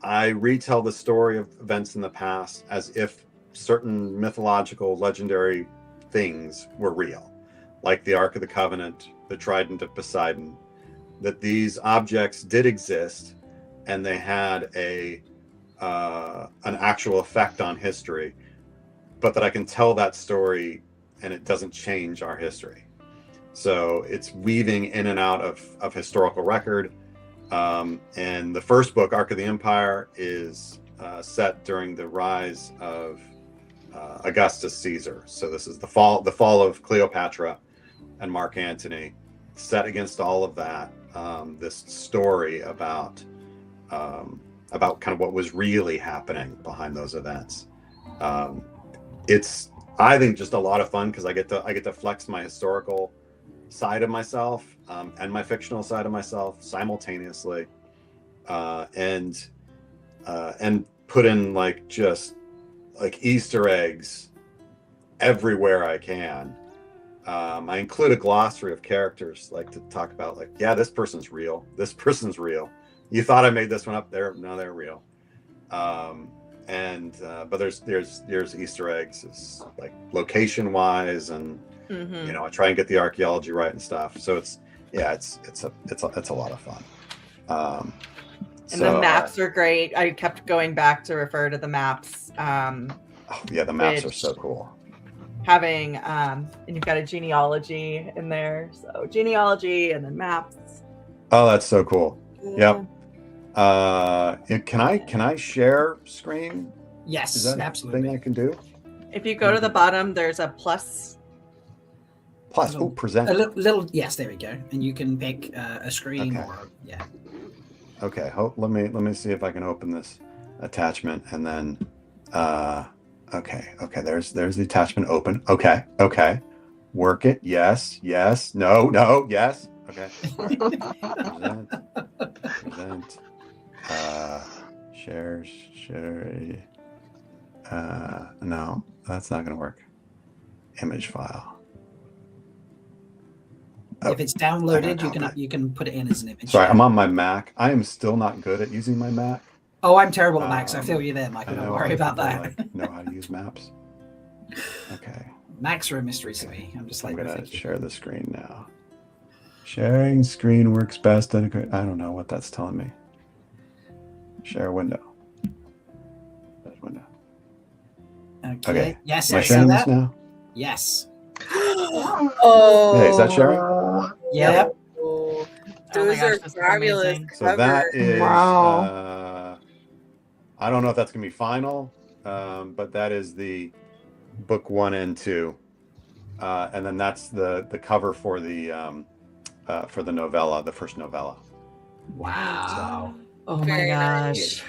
I retell the story of events in the past as if certain mythological, legendary things were real, like the Ark of the Covenant, the Trident of Poseidon, that these objects did exist and they had an actual effect on history, but that I can tell that story and it doesn't change our history. So it's weaving in and out of historical record. And the first book, Ark of the Empire, is set during the rise of Augustus Caesar. So this is the fall of Cleopatra and Mark Antony, set against all of that. This story about kind of what was really happening behind those events. It's, I think, just a lot of fun because I get to flex my historical side of myself and my fictional side of myself simultaneously, and put in just Easter eggs everywhere I can. I include a glossary of characters, to talk about, yeah, this person's real. This person's real. You thought I made this one up there? No, they're real. But there's Easter eggs, location wise, and I try and get the archaeology right and stuff. So it's a lot of fun. And the maps are great. I kept going back to refer to the maps. The maps are so cool. Having and you've got a genealogy in there, so genealogy and then maps. Oh, that's so cool. Yeah. Yep. Can I share screen? Yes, Is that absolutely. a thing I can do? If you go to the bottom, there's a plus. Plus, present. A little, yes, there we go. And you can pick a screen Okay. or Okay, let me see if I can open this attachment and then okay, there's the attachment open. Okay. Work it. Yes. No, yes. Okay. Present. Share. No, that's not gonna work. Image file. Oh, if it's downloaded, you can put it in as an image. sorry, I'm on my Mac. I am still not good at using my Mac. Oh, I'm terrible at Macs. I feel you there, I Michael. Don't know worry other about people, that. know how to use maps. Okay. Macs are a mystery to me. I'm just I'm like, gonna share the screen now. Sharing screen works best. I don't know what that's telling me. Share window. That window. Okay. Yes, Am I I see sharing this that. now? Yes. Oh, Hey, is that sharing? Yep. Oh, Oh those my gosh, are this is fabulous. amazing. So that is. Wow. I don't know if that's gonna be final, but that is the book 1 and 2, and then that's the cover for the novella, the first novella. Wow. Oh my Very gosh.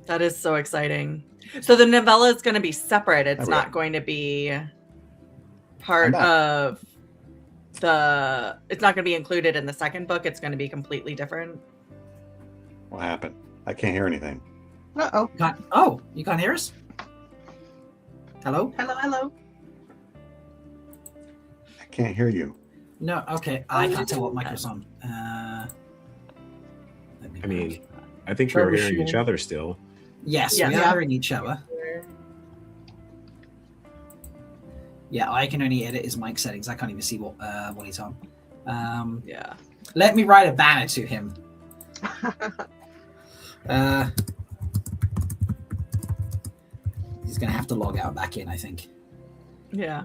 That is so exciting. So the novella is going to be separate. It's Okay. not going to be part I'm back. of it's not going to be included in the second book. It's going to be completely different. What happened? I can't hear anything. Uh-oh. You can't hear us? Hello? Hello. I can't hear you. No, okay. I can't tell what Michael's on. I mean, I think we were hearing each Troubleshoot. other still. Yes, Yeah. we are in each other. Yeah, I can only edit his mic settings. I can't even see what he's on. Yeah. Let me write a banner to him. He's going to have to log out and back in, I think. Yeah.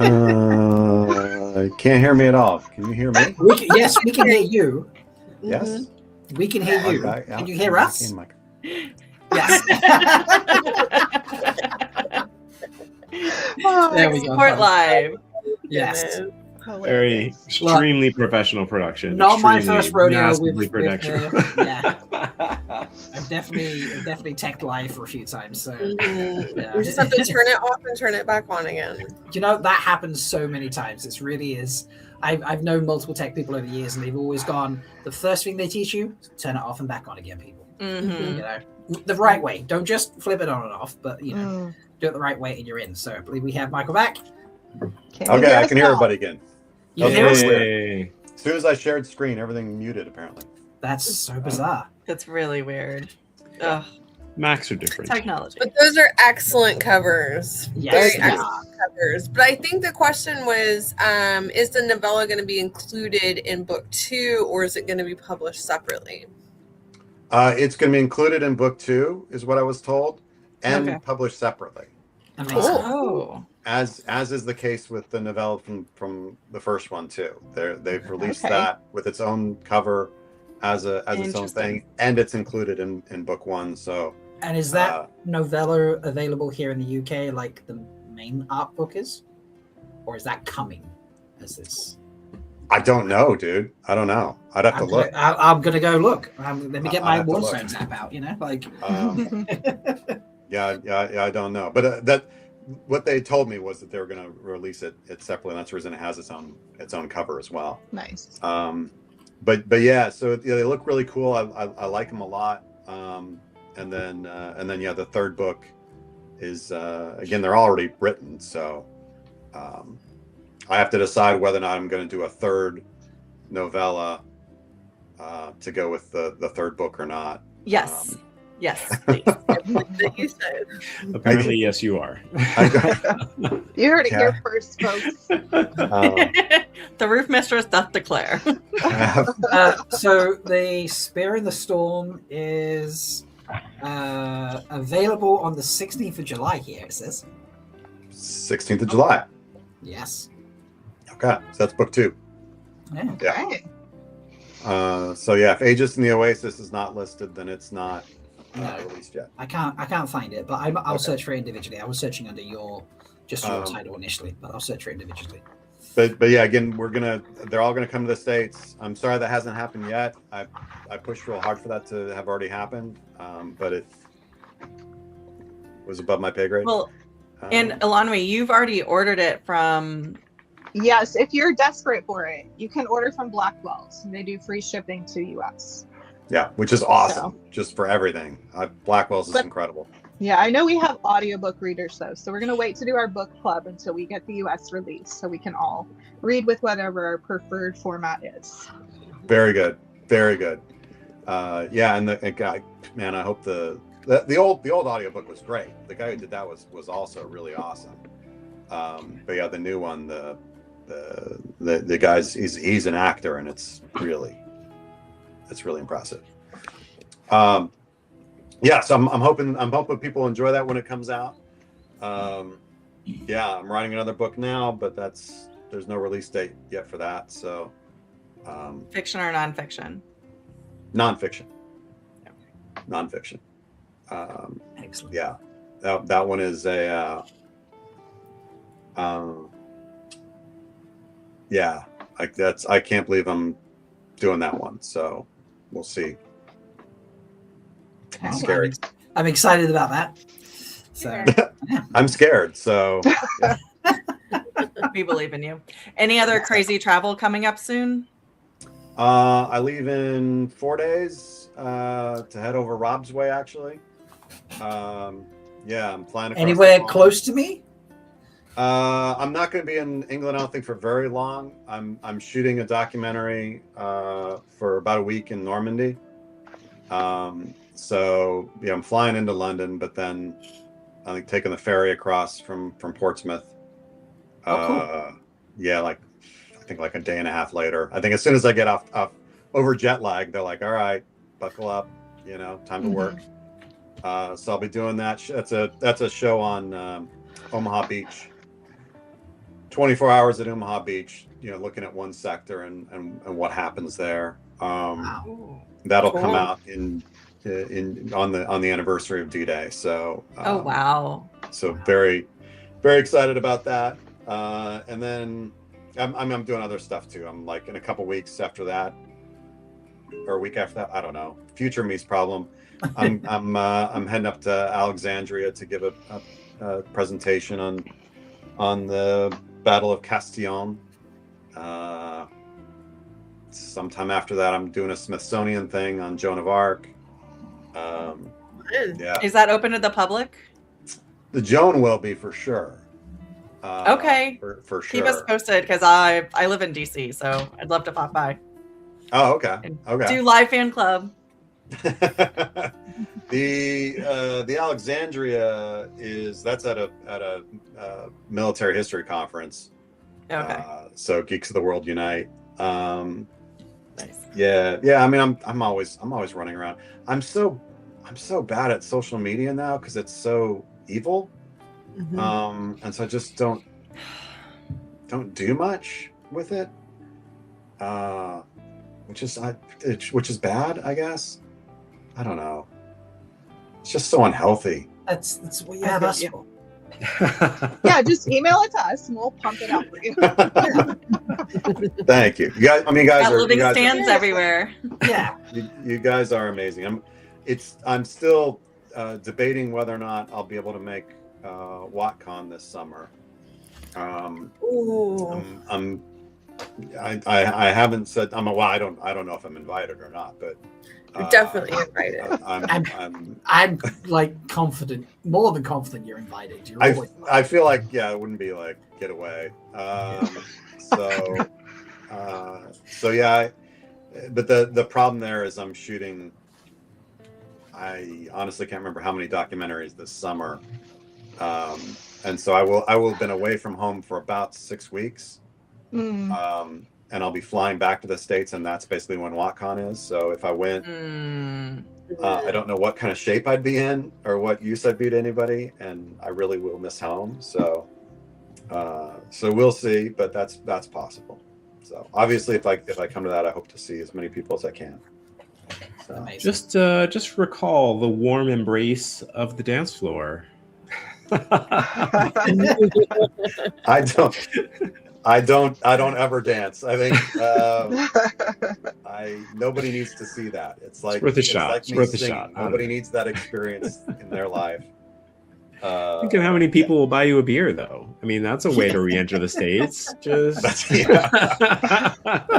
I can't hear me at all. Can you hear me? Yes, we can hear you. Yes. We can hear you. Okay, Can you hear us? Mike. Yes. Oh, There we go. Support live. Yes. Very extremely professional production. Not my Extremely, first rodeo massively with production. yeah. I've definitely teched live for a few times. So yeah. You just have to turn it off and turn it back on again. You know, that happens so many times. It really is. I've known multiple tech people over the years, and they've always gone, the first thing they teach you, turn it off and back on again, people. Mhm. You know, the right way. Don't just flip it on and off, but, you know, do it the right way and you're in. So I believe we have Michael back. Okay, I can hear everybody again. You Okay. hear us? Yay. As soon as I shared screen, everything muted apparently. That's so bizarre. That's really weird. Ugh, Macs are different. technology. But those are excellent covers. Yes, Very they excellent covers. But I think the question was, is the novella going to be included in book 2 or is it going to be published separately? It's going to be included in book 2, is what I was told, and Okay. published separately. Amazing. Oh. As is the case with the novella from the first one too. They've released Okay. that with its own cover as its own Interesting. thing, and it's included in book 1. So And is that novella available here in the UK like the main art book is? Or is that coming as this? I don't know, dude. I don't know. I'd have to look. I'm going to go look. Let me get my I'd have to look. Warstones app out, you know? Like, Yeah, I don't know. But that what they told me was that they were going to release it separately, and that's the reason it has its own cover as well. Nice. But yeah, so yeah, they look really cool. I like them a lot. And then yeah, the third book is again, they're already written, so I have to decide whether or not I'm going to do a third novella to go with the third book or not. Yes. Yes, please. That you said. Apparently, yes, you are. You heard it Yeah. here first, folks. The roof mistress doth declare. so the Spear in the Storm is available on the 16th of July here, it says. 16th of July. Yes. Okay, so that's book 2. Yeah. Yeah. Okay. So yeah, if Aegis and the Oasis is not listed, then it's not No. released yet. I can't find it, but I'll Okay. search for it individually. I was searching under your Um, title initially, but I'll search for it individually. But yeah, again, they're all gonna come to the States. I'm sorry that hasn't happened yet. I pushed real hard for that to have already happened, but it was above my pay grade. Well, and Elanwe, you've already ordered it from. Yes, if you're desperate for it, you can order from Blackwell's. They do free shipping to US. yeah, which is awesome, just for everything. Blackwell's is But- incredible. Yeah, I know we have audiobook readers though, so we're gonna wait to do our book club until we get the US release so we can all read with whatever our preferred format is. Very good, very good. Yeah, and the guy, man, I hope the old audiobook was great. The guy who did that was also really awesome. But yeah, the new one, the guy's he's an actor, and it's really impressive. Yeah, so I'm hoping people enjoy that when it comes out. Yeah, I'm writing another book now, but there's no release date yet for that. So Fiction or nonfiction? nonfiction. Excellent. Yeah, that one is a yeah, like I can't believe I'm doing that one. So we'll see. Well, Scary. I'm excited about that. So I'm scared. So We believe in you. Any other crazy travel coming up soon? I leave in 4 days to head over Rob's Way. Actually, yeah, I'm flying across anywhere the pond. close to me? I'm not going to be in England, I don't think, for very long. I'm shooting a documentary for about a week in Normandy. So yeah, I'm flying into London, but then I think taking the ferry across from Portsmouth. Oh, cool. Yeah, I think like a day and a half later. I think as soon as I get off over jet lag, they're like, "All right, buckle up, time to work." So I'll be doing that. That's a show on Omaha Beach. 24 hours at Omaha Beach, looking at one sector and what happens there. Wow. That'll Cool. come out on the anniversary of D-Day. So Oh wow. So very, very excited about that. And then I'm doing other stuff too. I'm like in a couple weeks after that, or a week after that, I don't know. Future me's problem. I'm heading up to Alexandria to give a presentation on the Battle of Castillon. Sometime after that, I'm doing a Smithsonian thing on Joan of Arc. Yeah, Is that open to the public? the Joan will be for sure. Okay. For sure. Keep us posted because I live in DC, so I'd love to pop by. Oh, okay. And Okay. do live fan club. The Alexandria that's at a military history conference. Okay. So Geeks of the World Unite. Nice. Yeah. I mean, I'm always running around. I'm so bad at social media now because it's so evil. Mhm. And so I just don't do much with it. Which is bad, I guess. I don't know. It's just so unhealthy. That's what you have us for. Yeah, just email it to us and we'll pump it out for you. Thank you. You guys, I mean, you guys Got are Livingstans everywhere. Yeah. you guys are amazing. I'm still debating whether or not I'll be able to make WatCon this summer. Ooh. I haven't said I don't know if I'm invited or not, but You're definitely invited. I'm like confident, more than confident you're invited. You're always I feel like it wouldn't be like get away. So yeah, but the problem there is I'm shooting. I honestly can't remember how many documentaries this summer, and so I will have been away from home for about 6 weeks, and I'll be flying back to the States, and that's basically when WatCon is. So if I went, I don't know what kind of shape I'd be in or what use I'd be to anybody, and I really will miss home. So we'll see, but that's possible. So obviously, if I come to that, I hope to see as many people as I can. So. amazing. Just recall the warm embrace of the dance floor. I don't ever dance. I think nobody needs to see that. It's like worth a shot. Like It's me worth a singing. shot. Nobody needs that experience in their life. Think of how many people will buy you a beer, though. I mean, that's a way to re-enter the States. Just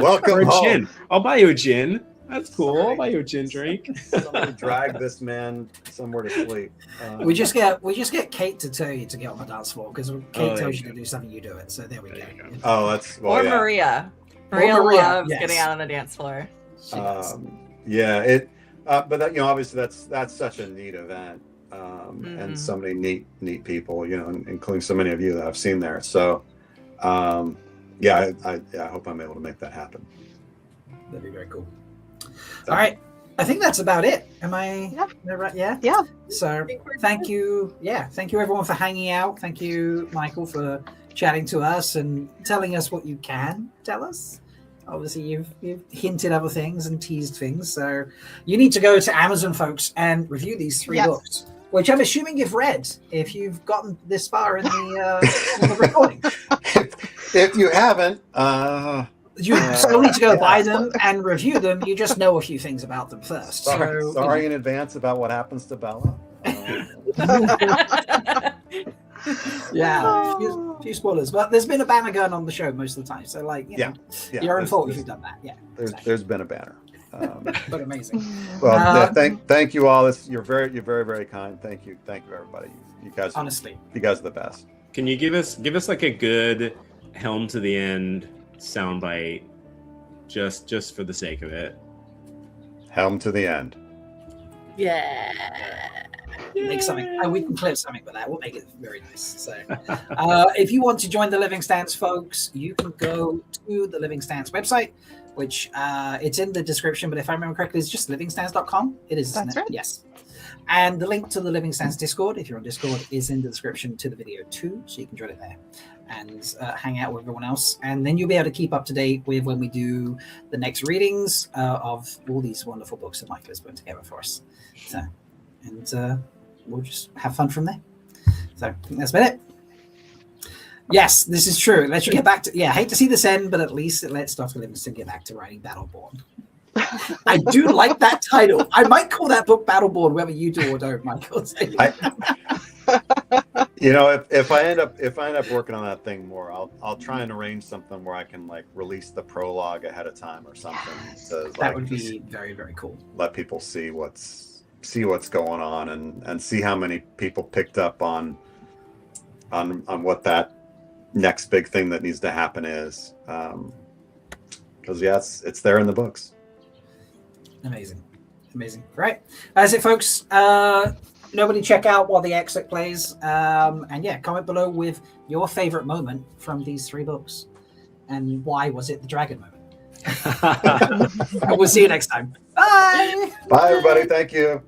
Welcome or a home. gin. I'll buy you a gin. That's cool. I'll buy you a gin drink. Somebody drag this man somewhere to sleep. We just get Kate to tell you to get on the dance floor because Kate there tells you you to do something, you do it. So there we There go. you go. Oh, that's Or yeah. Maria. Or Maria Maria, loves yes. getting out on the dance floor. She does. Yeah, but that obviously that's such a neat event, and so many neat people, including so many of you that I've seen there. So, yeah, I hope I'm able to make that happen. That'd be very cool. All right, I think that's about it. Am I right? Yeah. Yeah. So thank you. Yeah, thank you everyone for hanging out. Thank you, Michael, for chatting to us and telling us what you can tell us. Obviously, you've hinted other things and teased things. So you need to go to Amazon, folks, and review these 3 books, which I'm assuming you've read if you've gotten this far in the recording. If you haven't, You still need to go buy them and review them. You just know a few things about them first. sorry in advance about what happens to Bella. Yeah, a few spoilers, but there's been a banner gun on the show most of the time, so your own fault if you've done that. Yeah, there's been a banner, but amazing. Well, thank you all. You're very very kind. Thank you everybody. You guys, Honestly, you guys are the best. Can you give us like a good helm to the end soundbite, just for the sake of it? Helm to the end. Yeah. make something. And we can clip something with that. We'll make it very nice. So, if you want to join the Livingstans, folks, you can go to the Livingstans website, which it's in the description. But if I remember correctly, it's just livingstans.com. It is. That's right. Yes. And the link to the Livingstans Discord, if you're on Discord, is in the description to the video too, so you can join it there and hang out with everyone else. And then you'll be able to keep up to date with when we do the next readings of all these wonderful books that Michael has put together for us. So, and we'll just have fun from there. So I think that's about it. Yes, this is true. Let's get back to, I hate to see this end, but at least it lets Dr. Livingston get back to writing Battleborn. I do like that title. I might call that book Battleborn, whether you do or don't, Michael. You know, if I end up working on that thing more, I'll try and arrange something where I can like release the prologue ahead of time or something. To, that would be very, very cool. Let people see what's going on and see how many people picked up on what that next big thing that needs to happen is. Because it's there in the books. Amazing. Right. That's it, folks. Nobody check out while the exit plays. And comment below with your favorite moment from these 3 books. And why was it the dragon moment? And we'll see you next time. Bye. Bye, everybody. Thank you.